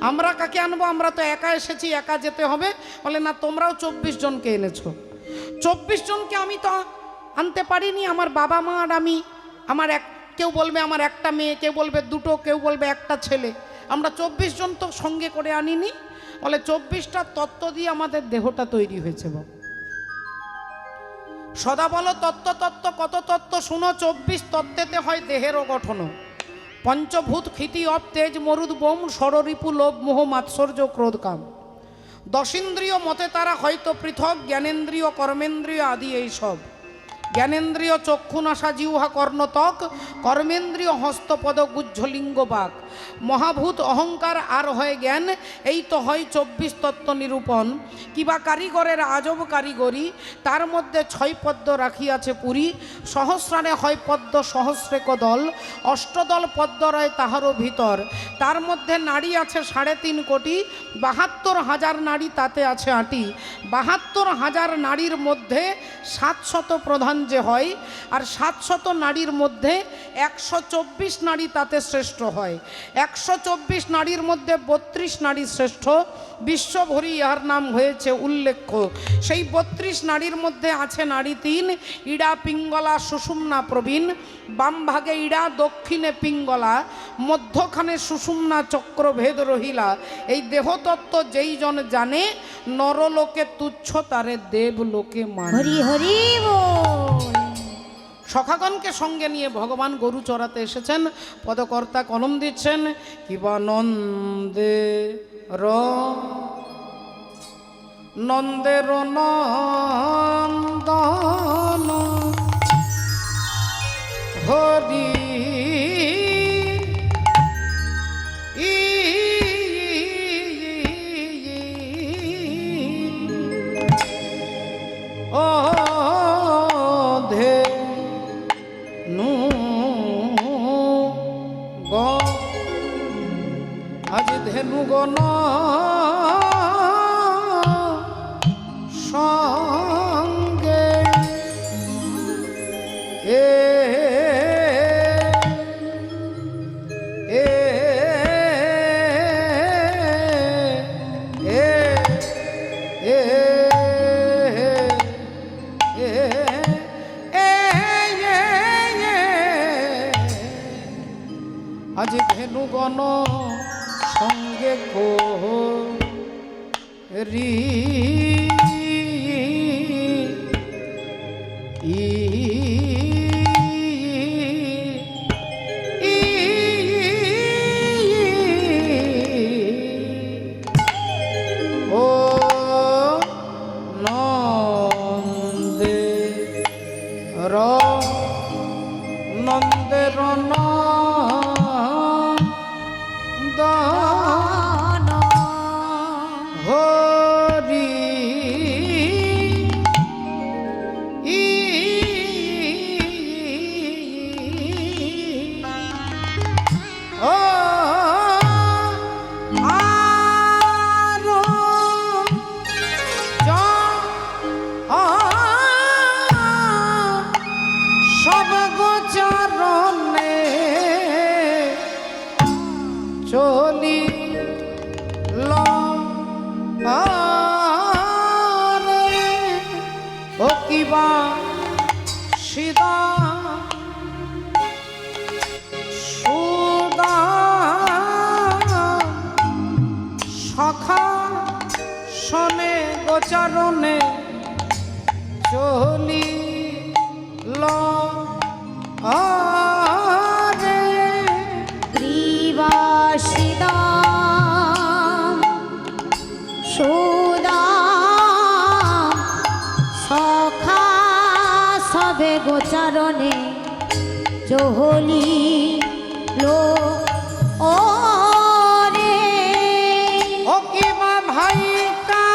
আমরা কাকে আনবো? আমরা তো একা এসেছি, একা যেতে হবে। বলে না, তোমরাও 24 জনকে এনেছো। 24 জনকে আমি তো আনতে পারিনি। আমার বাবা মা আর আমি, আমার কেউ বলবে আমার একটা মেয়ে, কেউ বলবে 2টো, কেউ বলবে একটা ছেলে। আমরা 24 জন তো সঙ্গে করে আনিনি। বলে 24টা তত্ত্ব দিয়ে আমাদের দেহটা তৈরি হয়েছে। সদা বলো তত্ত্ব তত্ত্ব, কত তত্ত্ব শুনো। 24 তত্ত্বেতে হয় দেহেরও গঠন। পঞ্চভূত, ক্ষিতি, অপ, তেজ, মরুদ, বোম, ষড়রিপু, লোভ, মোহ, মাৎসর্য, ক্রোধ, কাম। 10 ইন্দ্রিয় মতে তারা হয়তো পৃথক, জ্ঞানেন্দ্রিয়, কর্মেন্দ্রিয় আদি এই সব। জ্ঞানেন্দ্রিয় চক্ষু, নাসা, জিহ্বা, কর্ণ, ত্বক। কর্মেন্দ্রিয় হস্তপদ, গুহ্য, লিঙ্গ, বাক। মহাভূত অহংকার আর হয় জ্ঞান। এই তো হয় 24 তত্ত্ব নিরূপণ। কিবা কারিগরের আজব কারিগরি, তার মধ্যে 6 পদ্ম রাখিয়াছে পুরী। সহস্রারে হয় পদ্ম, সহস্রে কদল। অষ্টদল পদ্ম রয় তাহারও ভিতর। তার মধ্যে নারী আছে 3.5 কোটি। 72,000 নারী তাতে আছে 8টি। 72,000 নারীর মধ্যে 700 প্রধান যে হয়, আর 700 নারীর মধ্যে 124 নারী তাতে শ্রেষ্ঠ হয়। 124 নারীর মধ্যে 32 নারী শ্রেষ্ঠ। বিশ্বভরি ইহার নাম হয়েছে উল্লেখ্য। সেই 32 নারীর মধ্যে আছে নারী 3, ইড়া, পিঙ্গলা, সুষুম্না, প্রবীণ। বাম ভাগে ইড়া, দক্ষিণে পিঙ্গলা, মধ্যখানে সুষুম্না, চক্রভেদ রহিলা। এই দেহতত্ত্ব যেই জন জানে, নরলোকে তুচ্ছ, তারে দেবলোকে মানে। হরি হরি বল। সখাগণকে সঙ্গে নিয়ে ভগবান গরু চড়াতে এসেছেন। পদকর্তা কলম দিচ্ছেন, কিবা নন্দের নন্দন হরি ও ধে নু আজ ধেনুগণ সঙ্গে এ এ এ এ আজ ধেনুগণ সঙ্গে রি ও নন্দে নন্দের দান হরি ও আরো সব গোচরণে চলি ও কিবা সিদা সুদা সখা শনে গোচরণে চলি গ্রীবাসিদাম সুদাম সখা সবে গোচারণে চহলি লো ও রে ও কিবা ভাইকা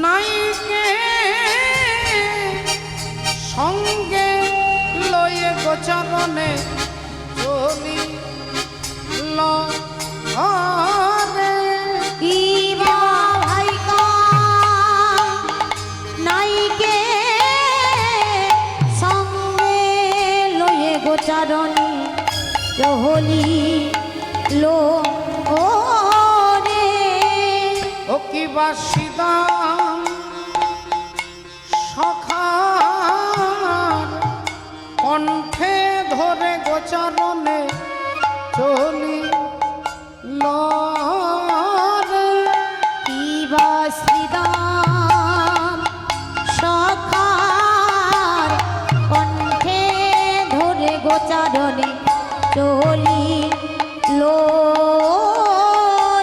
নাইকে সঙ্গে লয়ে গোচরণে চলি রে কিবা ভাইকা নাইকে সঙ্গে লয়ে গোচারণে চহলি লো ও রে ও কিবা সিদাম সখার কণ্ঠে ধরে গোচরণে চলি রে কিবা শ্রীদাম সখার কণ্ঠে ধরে গোচারণে চলি লো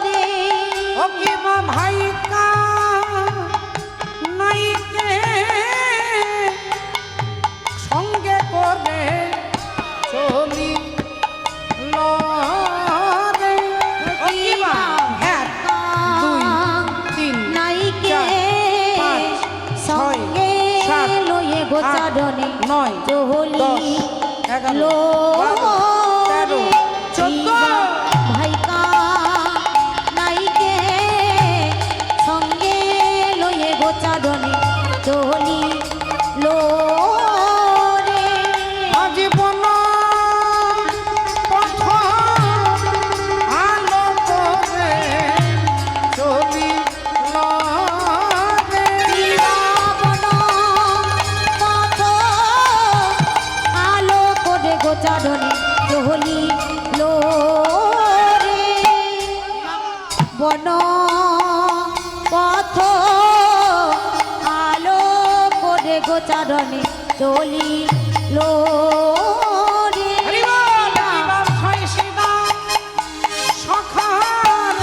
রে ও কিবা ভাইকা নাইকে সঙ্গে করে চলি রে ও কিবা এক দুই তিন নাইকে চার, পাঁচ, ছয়, সঙ্গে সাত, লয়ে গোচারণে নয়, চহলি 10, 11, লো 12, 13, 14 ভাইকা নাইকে সঙ্গে লয়ে গোচারণে চহলি লো রে আজীবন পথ আলো করে চলি রে জীবন পথ আলো করে গোচারণে চহলি লো রে বন পথ আলো করে গোচারণে চলি লো রে হরি বল এবার ছয় সিদা সখার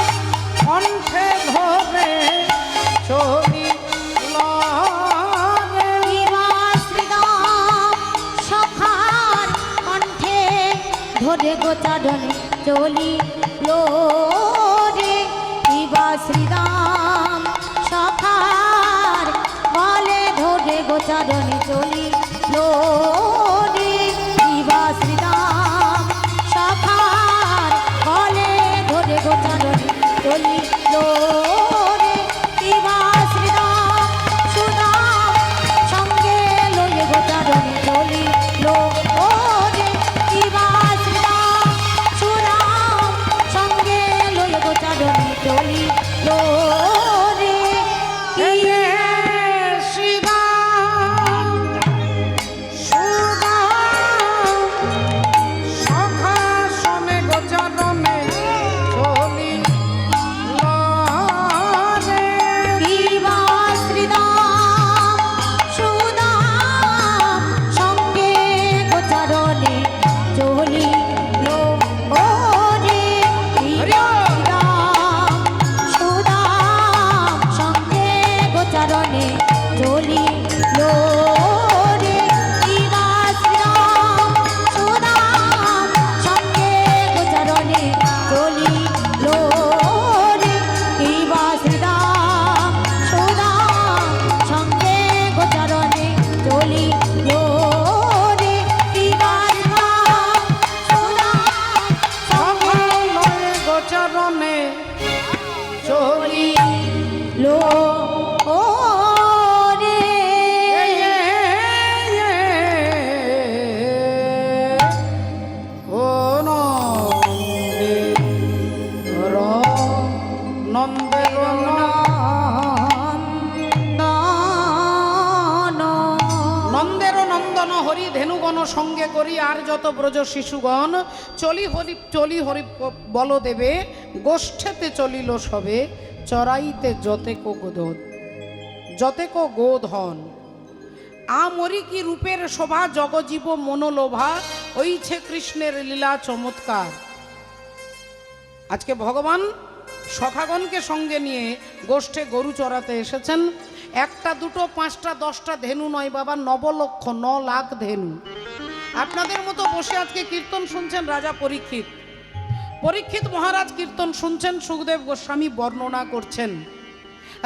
কণ্ঠে ধরে চলি রে শ্রীরাম সখার কণ্ঠে ধরে গোচারণে চলি লো রে শিবা শ্রীরাম সখার বলে ধরে গোচারণে চলি লো রে শিবা শ্রীরাম সখার বলে আর যত ব্রজ শিশুগণ চলি হরি বল দেবে, গোষ্ঠেতে চলিল সবে, চড়াইতে যতেক গোধন। আমরি কি রূপের শোভা, জগজীব মনোলোভা, ওইছে কৃষ্ণের লীলা চমৎকার। আজকে ভগবান সখাগণকে সঙ্গে নিয়ে গোষ্ঠে গরু চড়াতে এসেছেন। একটা দুটো পাঁচটা 10টা ধেনু নয় বাবা, 9 লক্ষ 9 লাখ ধেনু। আপনাদের মতো বসে আজকে কীর্তন শুনছেন রাজা পরীক্ষিত মহারাজ কীর্তন শুনছেন, সুখদেব গোস্বামী বর্ণনা করছেন।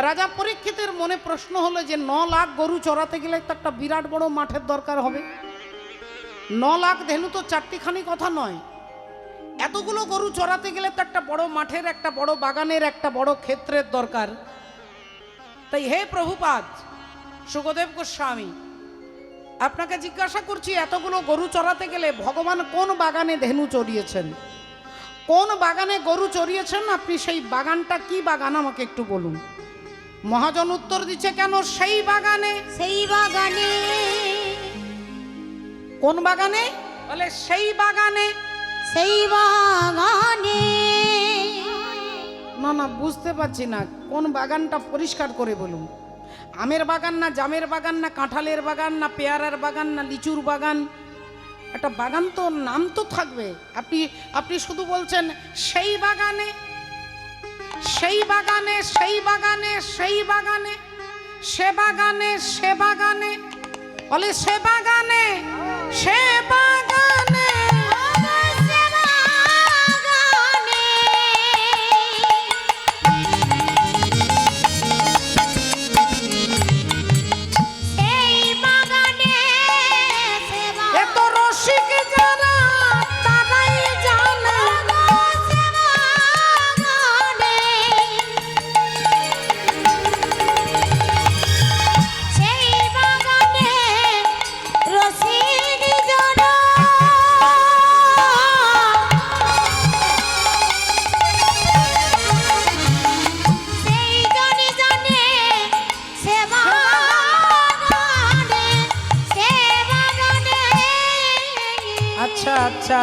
রাজা পরীক্ষিতের মনে প্রশ্ন হলো যে 9 লাখ গরু চড়াতে গেলে তো একটা বিরাট বড় মাঠের দরকার হবে। 9 লাখ ধেনু তো চারটিখানি কথা নয়, এতগুলো গরু চড়াতে গেলে তো একটা বড় মাঠের, একটা বড় বাগানের, একটা বড় ক্ষেত্রের দরকার। তাই হে প্রভুপাদ সুখদেব গোস্বামী, আপনাকে জিজ্ঞাসা করছি, এতগুলো গরু চড়াতে গেলে ভগবান কোন বাগানে ধেনু চড়িয়েছেন, কোন বাগানে গরু চড়িয়েছেন? আপনি সেই বাগানটা কি বাগান আমাকে একটু বলুন। মহাজন উত্তর দিচ্ছে, কেন সেই বাগানে? সেই বাগানে। কোন বাগানে? বলে সেই বাগানে। সেই বাগানে। না বুঝতে পারছি না, কোন বাগানটা পরিষ্কার করে বলুন। আমের বাগান না জামের বাগান না কাঁঠালের বাগান না পেয়ারার বাগান না লিচুর বাগান? একটা বাগান তো নাম তো থাকবে। আপনি শুধু বলছেন সেই বাগানে, সেই বাগানে, সেই বাগানে, সেই বাগানে, সে বাগানে, সে বাগানে, বলে সে বাগানে, সে বাগানে,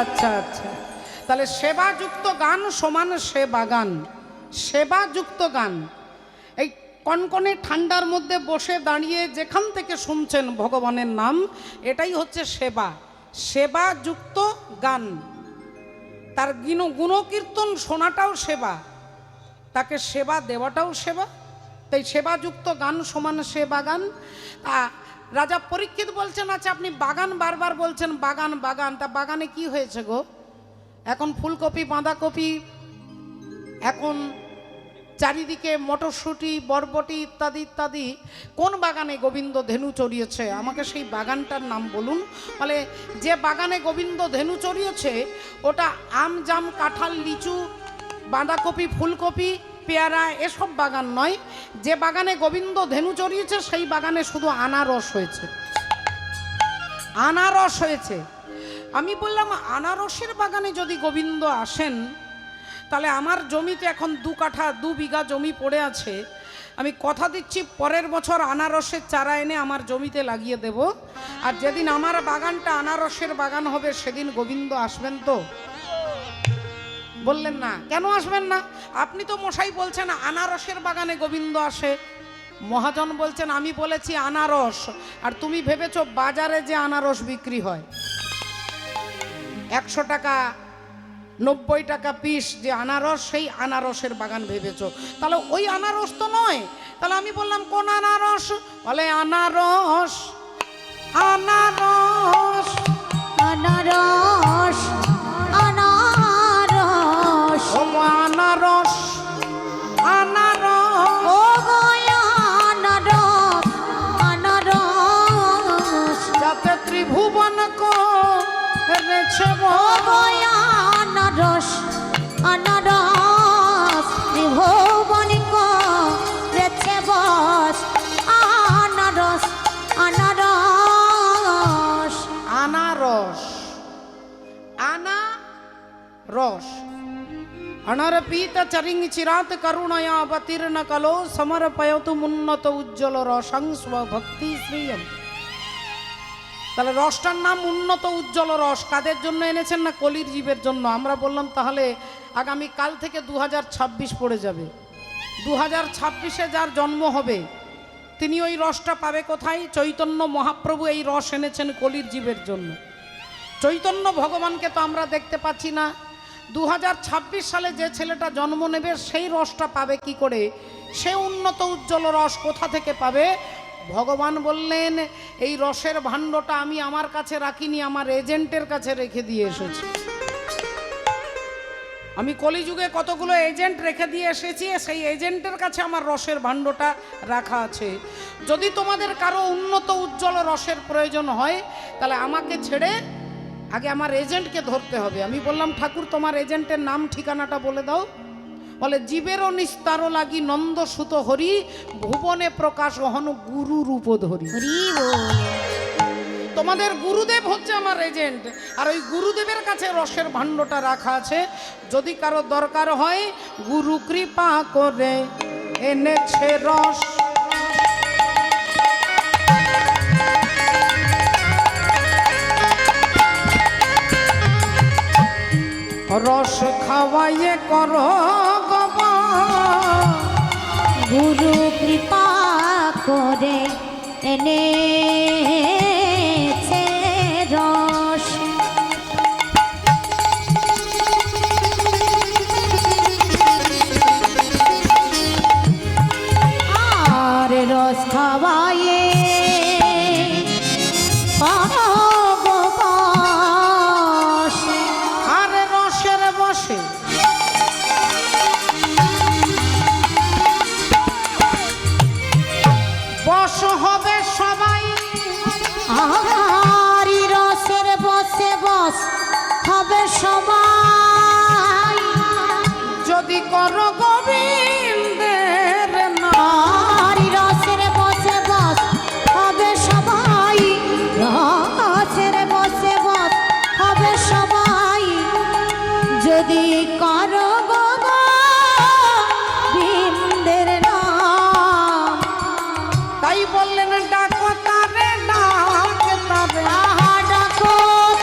আচ্ছা। তাহলে সেবাযুক্ত গান সমান সে বাগান, সেবাযুক্ত গান। এই কনকনে ঠান্ডার মধ্যে বসে দাঁড়িয়ে যেখান থেকে শুনছেন ভগবানের নাম, এটাই হচ্ছে সেবা, সেবাযুক্ত গান। তার গুণকীর্তন শোনাটাও সেবা, তাকে সেবা দেওয়াটাও সেবা। তাই সেবাযুক্ত গান সমান সে বাগান। রাজা পরীক্ষিত বলছেন, আচ্ছা আপনি বাগান বারবার বলছেন, বাগান বাগান, তা বাগানে কি হয়েছে গো? এখন ফুলকপি বাঁধাকপি, এখন চারিদিকে মটরশুঁটি বরবটি ইত্যাদি ইত্যাদি। কোন বাগানে গোবিন্দ ধেনু চড়িয়েছে? আমাকে সেই বাগানটার নাম বলুন। বলে যে বাগানে গোবিন্দ ধেনু চড়িয়েছে ওটা আম জাম কাঁঠাল লিচু বাঁধাকপি ফুলকপি পেয়ারা এসব বাগান নয়। যে বাগানে গোবিন্দ ধেনু চড়িয়েছে সেই বাগানে শুধু আনারস হয়েছে, আনারস হয়েছে। আমি বললাম আনারসের বাগানে যদি গোবিন্দ আসেন, তাহলে আমার জমিতে এখন 2 বিঘা জমি পড়ে আছে। আমি কথা দিচ্ছি পরের বছর আনারসের চারা এনে আমার জমিতে লাগিয়ে দেব। আর যেদিন আমার বাগানটা আনারসের বাগান হবে সেদিন গোবিন্দ আসবেন তো? বললেন না। কেন আসবেন না? আপনি তো মশাই বলছেন আনারসের বাগানে গোবিন্দ আসে। মহাজন বলছেন আমি বলেছি আনারস, আর তুমি ভেবেছো বাজারে যে আনারস বিক্রি হয় 100 টাকা 90 টাকা পিস যে আনারস, সেই আনারসের বাগান ভেবেছো। তাহলে ওই আনারস তো নয়। তাহলে আমি বললাম কোন আনারস? বলে আনারস, আনারস, আনারস, আনারস, ও আনারস, আনারস, ও আনারস, আনারস, যাতে ত্রিভুবন করেছে ও আনারস, আনারস, ত্রিভুবন করেছে বস। আনারস, আনারস, আনারস, আনারস, অনরপিত চরিং চিরাত করুণয়া অবতীর্ণ কলো সমর্পয়তু মুন্নত উজ্জ্বল রসং স্বভক্তি শ্রিয়ম। তাহলে রসটার নাম উন্নত উজ্জ্বল রস। কাদের জন্য এনেছেন? না কলির জীবের জন্য। আমরা বললাম তাহলে আগামী কাল থেকে 2026 পড়ে যাবে। 2026-এ যার জন্ম হবে তিনি ওই রসটা পাবে কোথায়? চৈতন্য মহাপ্রভু এই রস এনেছেন কলির জীবের জন্য। চৈতন্য ভগবানকে তো আমরা দেখতে পাচ্ছি না। 2026 সালে যে ছেলেটা জন্ম নেবে সেই রসটা পাবে কি করে? সে উন্নত উজ্জ্বল রস কোথা থেকে পাবে? ভগবান বললেন এই রসের ভাণ্ডটা আমি আমার কাছে রাখিনি, আমার এজেন্টের কাছে রেখে দিয়ে এসেছি। আমি কলিযুগে কতগুলো এজেন্ট রেখে দিয়ে এসেছি, সেই এজেন্টের কাছে আমার রসের ভাণ্ডটা রাখা আছে। যদি তোমাদের কারো উন্নত উজ্জ্বল রসের প্রয়োজন হয় তাহলে আমাকে ছেড়ে আগে আমার এজেন্টকে ধরতে হবে। আমি বললাম ঠাকুর তোমার এজেন্টের নাম ঠিকানাটা বলে দাও। বলে জীবেরও নিস্তার লাগি নন্দ সুত হরি, ভুবনে প্রকাশ হন গুরু রূপ ধরি। হরি বল। তোমাদের গুরুদেব হচ্ছে আমার এজেন্ট, আর ওই গুরুদেবের কাছে রসের ভাণ্ডটা রাখা আছে। যদি কারো দরকার হয় গুরু কৃপা করে এনেছে রস। রস খাওয়াইয়ে করো গুরু কৃপা করে এনেছে রস। আর রস খাওয়াইয়ে আর রসের বসে বস হবে সবাই। আর রসের বসে বস হবে সবাই। যদি করো গোবিন্দের নাম। আর রসের বসে বস হবে সবাই। রসের বসে বস হবে সবাই। যদি করো গোবিন্দের নাম। তাই বললেন ডাকো তারে ডাক তারে। আহা ডাকো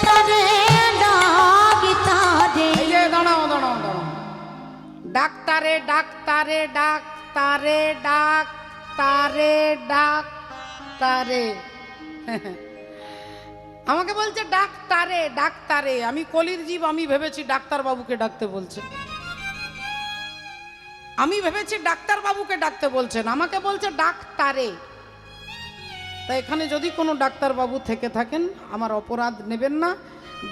তারে ডাক তারে। এই যে দাঁড়াও দাঁড়াও দাঁড়াও। ডাক্তারে ডাক্তারে ডাক্তারে ডাক্তারে ডাক্তারে। আমাকে বলছে ডাক্তারে ডাক্তারে। আমি কলির জীব, আমি ভেবেছি ডাক্তার বাবুকে ডাকতে বলছে। আমি ভেবেছি ডাক্তার বাবুকে ডাকতে বলছেন, আমাকে বলছে ডাক্তারে। তাই এখানে যদি কোনো ডাক্তার বাবু থেকে থাকেন আমার অপরাধ নেবেন না।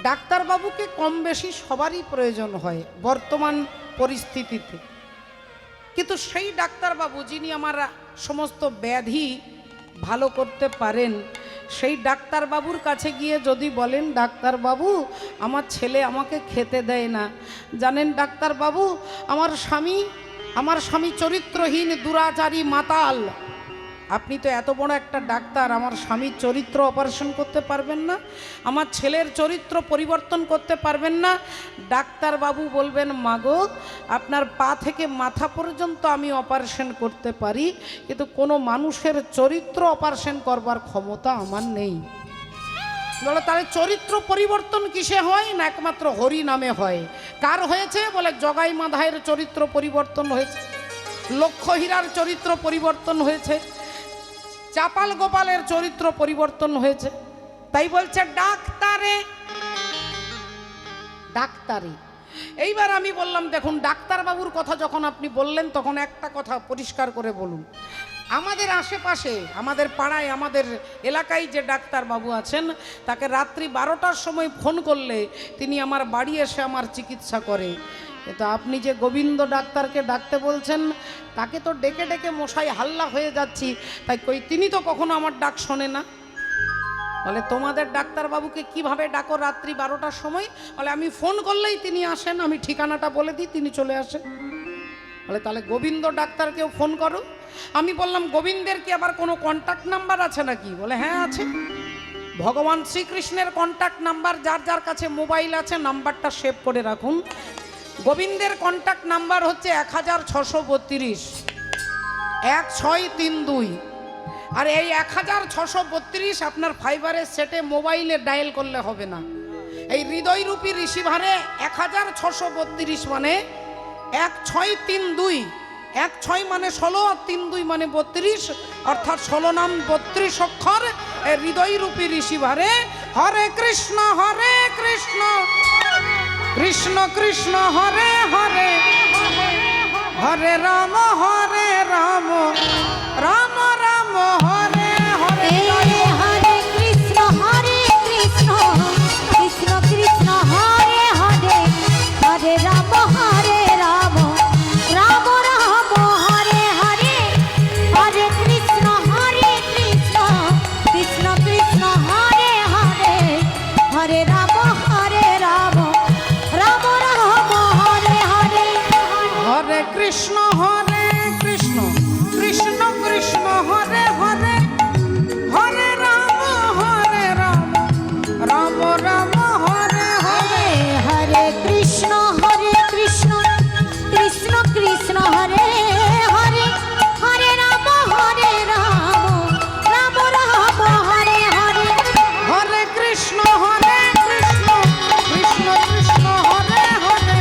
ডাক্তার বাবুকে কম বেশি সবারই প্রয়োজন হয় বর্তমান পরিস্থিতিতে, কিন্তু সেই ডাক্তার বাবু যিনি আমার সমস্ত ব্যাধি ভালো করতে পারেন, সেই ডাক্তার বাবুর কাছে গিয়ে যদি বলেন ডাক্তার বাবু আমার ছেলে আমাকে খেতে দেয় না, জানেন ডাক্তার বাবু আমার স্বামী চরিত্রহীন দুরাচারী মাতাল। আপনি তো এত বড় একটা ডাক্তার, আমার স্বামীর চরিত্র অপারেশন করতে পারবেন না? আমার ছেলের চরিত্র পরিবর্তন করতে পারবেন না? ডাক্তার বাবু বলবেন মাগো আপনার পা থেকে মাথা পর্যন্ত আমি অপারেশন করতে পারি, কিন্তু কোনো মানুষের চরিত্র অপারেশন করবার ক্ষমতা আমার নেই। বলো তাহলে চরিত্র পরিবর্তন কিসে হয়? না একমাত্র হরি নামে হয়। কার হয়েছে? বলে জগাই মাধায়ের চরিত্র পরিবর্তন হয়েছে, লক্ষ্মীহীরার চরিত্র পরিবর্তন হয়েছে, চাপাল গোপালের চরিত্র পরিবর্তন হয়েছে। তাই বলছে ডাক্তারে ডাক্তারে। এইবার আমি বললাম দেখুন ডাক্তার বাবুর কথা যখন আপনি বললেন তখন একটা কথা পরিষ্কার করে বলুন। আমাদের আশেপাশে, আমাদের পাড়ায়, আমাদের এলাকায় যে ডাক্তার বাবু আছেন তাকে রাত্রি 12টার সময় ফোন করলে তিনি আমার বাড়ি এসে আমার চিকিৎসা করে। কিন্তু আপনি যে গোবিন্দ ডাক্তারকে ডাকতে বলছেন তাকে তো ডেকে ডেকে মশাই হাল্লা হয়ে যাচ্ছি, তাই কই তিনি তো কখনো আমার ডাক শোনে না। বলে তোমাদের ডাক্তারবাবুকে কিভাবে ডাকো রাত্রি 12টার সময়? বলে আমি ফোন করলেই তিনি আসেন, আমি ঠিকানাটা বলে দিই তিনি চলে আসেন। বলে তাহলে গোবিন্দ ডাক্তারকেও ফোন করো। আমি বললাম গোবিন্দের কি আবার কোনো কন্ট্যাক্ট নাম্বার আছে নাকি? বলে হ্যাঁ আছে। ভগবান শ্রীকৃষ্ণের কন্ট্যাক্ট নাম্বার, যার যার কাছে মোবাইল আছে নাম্বারটা সেভ করে রাখুন। গোবিন্দের কন্ট্যাক্ট নাম্বার হচ্ছে 1632 1632। আর এই 1632 আপনার ফাইবারের সেটে মোবাইলে ডায়াল করলে হবে না। এই হৃদয়রূপী রিসিভারে 1632 মানে 1632, 16 মানে 16 আর 32 মানে 32, অর্থাৎ 16 নাম 32 অক্ষর এই হৃদয়রূপী রিসিভারে। হরে কৃষ্ণ কৃষ্ণ কৃষ্ণ হরে হরে, হরে রাম রাম রাম হরে হরে। হরে কৃষ্ণ কৃষ্ণ কৃষ্ণ হরে হরে, হরে রাম রাম রাম হরে হরে। হরে কৃষ্ণ কৃষ্ণ কৃষ্ণ হরে হরে, হরে রাম রাম রাম হরে হরে। হরে কৃষ্ণ কৃষ্ণ কৃষ্ণ হরে হরে, হরে রাম রাম রাম হরে হরে। হরে কৃষ্ণ কৃষ্ণ কৃষ্ণ হরে হরে, হরে রাম রাম রাম হরে হরে। হরে কৃষ্ণ কৃষ্ণ কৃষ্ণ হরে হরে,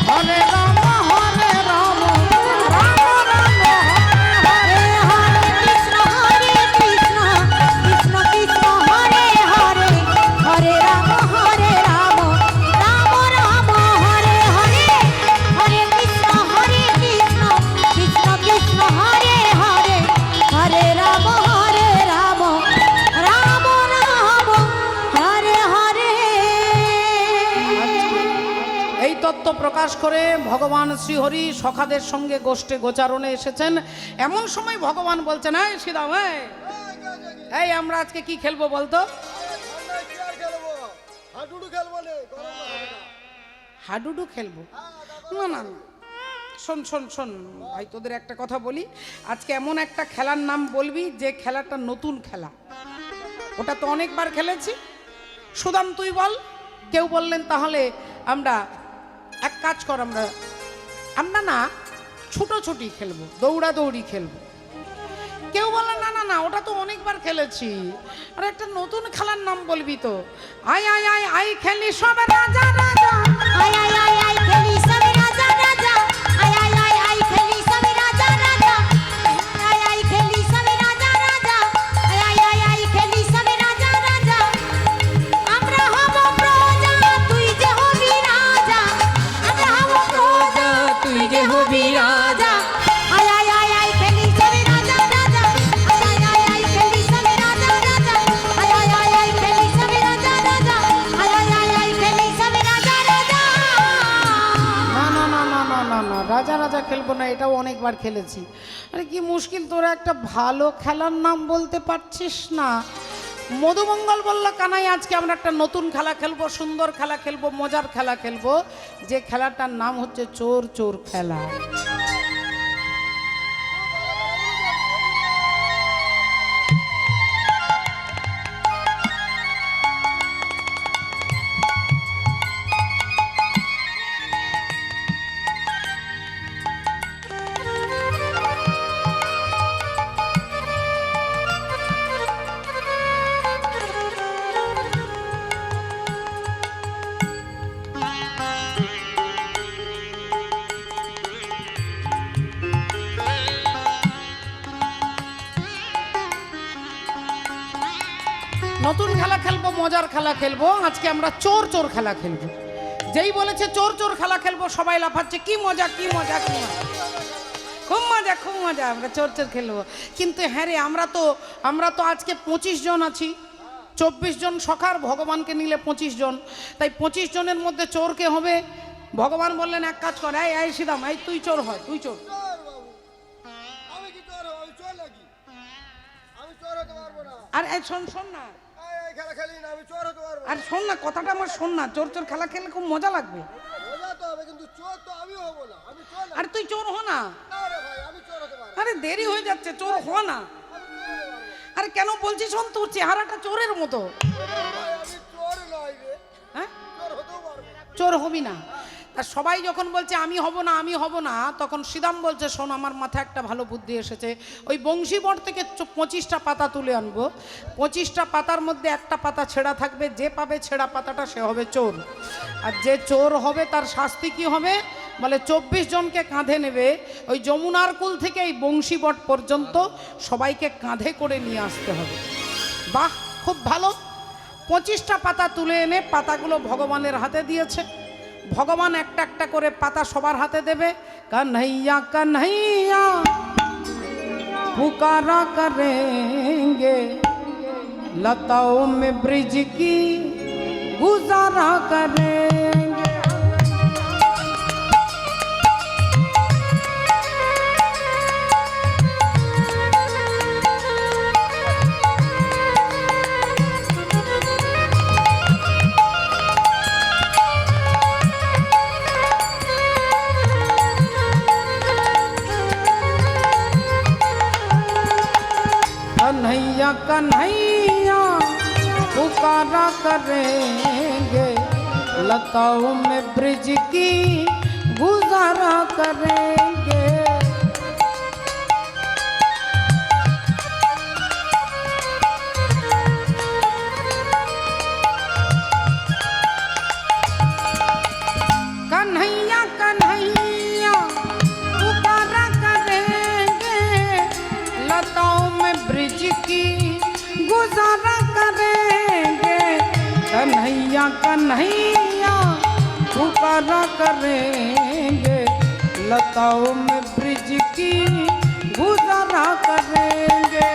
হরে রাম রাম রাম হরে হরে। হরে কৃষ্ণ কৃষ্ণ কৃষ্ণ হরে হরে, হরে রাম রাম রাম হরে হরে। হরে কৃষ্ণ কৃষ্ণ কৃষ্ণ হরে হরে, হরে রাম রাম রাম হরে হরে। এই তত্ত্ব প্রকাশ করে ভগবান শ্রীহরি সখাদের সঙ্গে গোষ্ঠে গোচারণে এসেছেন। এমন সময় ভগবান বলছেন, এই শ্রীরাম, এই আমরা আজকে কি খেলবো বলতো? হাডুডু খেলবো? না না না, শোন শোন শোন ভাই, তোদের একটা কথা বলি। আজকে এমন একটা খেলার নাম বলবি যে খেলাটা নতুন খেলা, ওটা তো অনেকবার খেলেছি। সুদাম তুই বল। কেউ বললেন তাহলে আমরা এক কাজ কর, আমরা না ছুটোছুটি খেলবো, দৌড়াদৌড়ি খেলবো। কেউ বললেন না না না, ওটা তো অনেকবার খেলেছি, আর একটা নতুন খেলার নাম বলবি তো। আই আই আই আই খেলি সব রাজা রাজা, আই আই আই আই খেলি সব রাজা রাজা, আই আই আই আই খেলি সব রাজা রাজা, আই আই খেলি সব রাজা রাজা, আই আই আই আই খেলি সব রাজা রাজা। আমরা হব প্রজা, তুই যে হবি রাজা, আমরা হব প্রজা, তুই যে হবি রাজা। আই আই আই আই খেলি সব রাজা রাজা, আই আই আই আই খেলি সব রাজা রাজা, আই আই আই আই খেলি সব রাজা রাজা, আই আই আই আই খেলি সব রাজা রাজা। না না না না না না না, রাজা রাজা খেলবো না, এটাও অনেকবার খেলেছি। আরে কি মুশকিল, তোরা একটা ভালো খেলার নাম বলতে পারছিস না। মধুমঙ্গল বলল, কানাই আজকে আমরা একটা নতুন খেলা খেলবো, সুন্দর খেলা খেলবো, মজার খেলা খেলবো, যে খেলাটার নাম হচ্ছে চোর চোর খেলা। নতুন খেলা খেলবো, মজার খেলা খেলবো। আজকে আমরা চোর চোর খেলা খেলবো। যেই বলেছে চোর চোর খেলা খেলবো, সবাই লাফাচ্ছে, কি মজা কি মজা কি মজা, খুব মজা খুব মজা, আমরা চোর চোর খেলবো। কিন্তু হ্যাঁ রে, আমরা তো আজকে 25 জন আছি, 24 জন সখার, ভগবানকে নিলে 25 জন, তাই 25 জনের মধ্যে চোর কে হবে? ভগবান বললেন এক কাজ কর, এই এই শ্রীরাম, এই তুই চোর হয়, তুই চোর। আর এই শোন শোন না, আর শোন না, কথাটা আমার শোন না, চোর চোর খেলা খেললে খুব মজা লাগবে। আর তুই চোর হ না, আরে দেরি হয়ে যাচ্ছে, চোর হ না। আরে কেন বলছিস, শোন, তোর চেহারাটা চোরের মতো। হ্যাঁ, চোর হবি না, তা সবাই যখন বলছে আমি হব না আমি হব না, তখন শ্রীদাম বলছে শোন আমার মাথায় একটা ভালো বুদ্ধি এসেছে, ওই বংশীবট থেকে 25টা পাতা তুলে আনবো, 25টা পাতার মধ্যে একটা পাতা ছেঁড়া থাকবে, যে পাবে ছেঁড়া পাতাটা সে হবে চোর, আর যে চোর হবে তার শাস্তি কি হবে, বলে 24 জনকে কাঁধে নেবে, ওই যমুনার কুল থেকে এই বংশীবট পর্যন্ত সবাইকে কাঁধে করে নিয়ে আসতে হবে। বাহ, খুব ভালো। 25টা পাতা তুলে এনে পাতাগুলো ভগবানের হাতে দিয়েছে, ভগবান একটা একটা করে পাতা সবার হাতে দেবে। কাन्हैया कन्हैया पुकारा करेंगे, लताओं में ब्रिज की गुजारा करेंगे। कन्हैया कन्हैया पुकारा करेंगे, लताओं में ब्रिज की गुजारा करेंगे। कन्हैया कन्हैया पुकारा करेंगे, लताओं में ब्रिज की गुजारा करेंगे। कन्हैया कन्हैया पुकारा करेंगे, लताओं में ब्रिज की गुजारा करेंगे।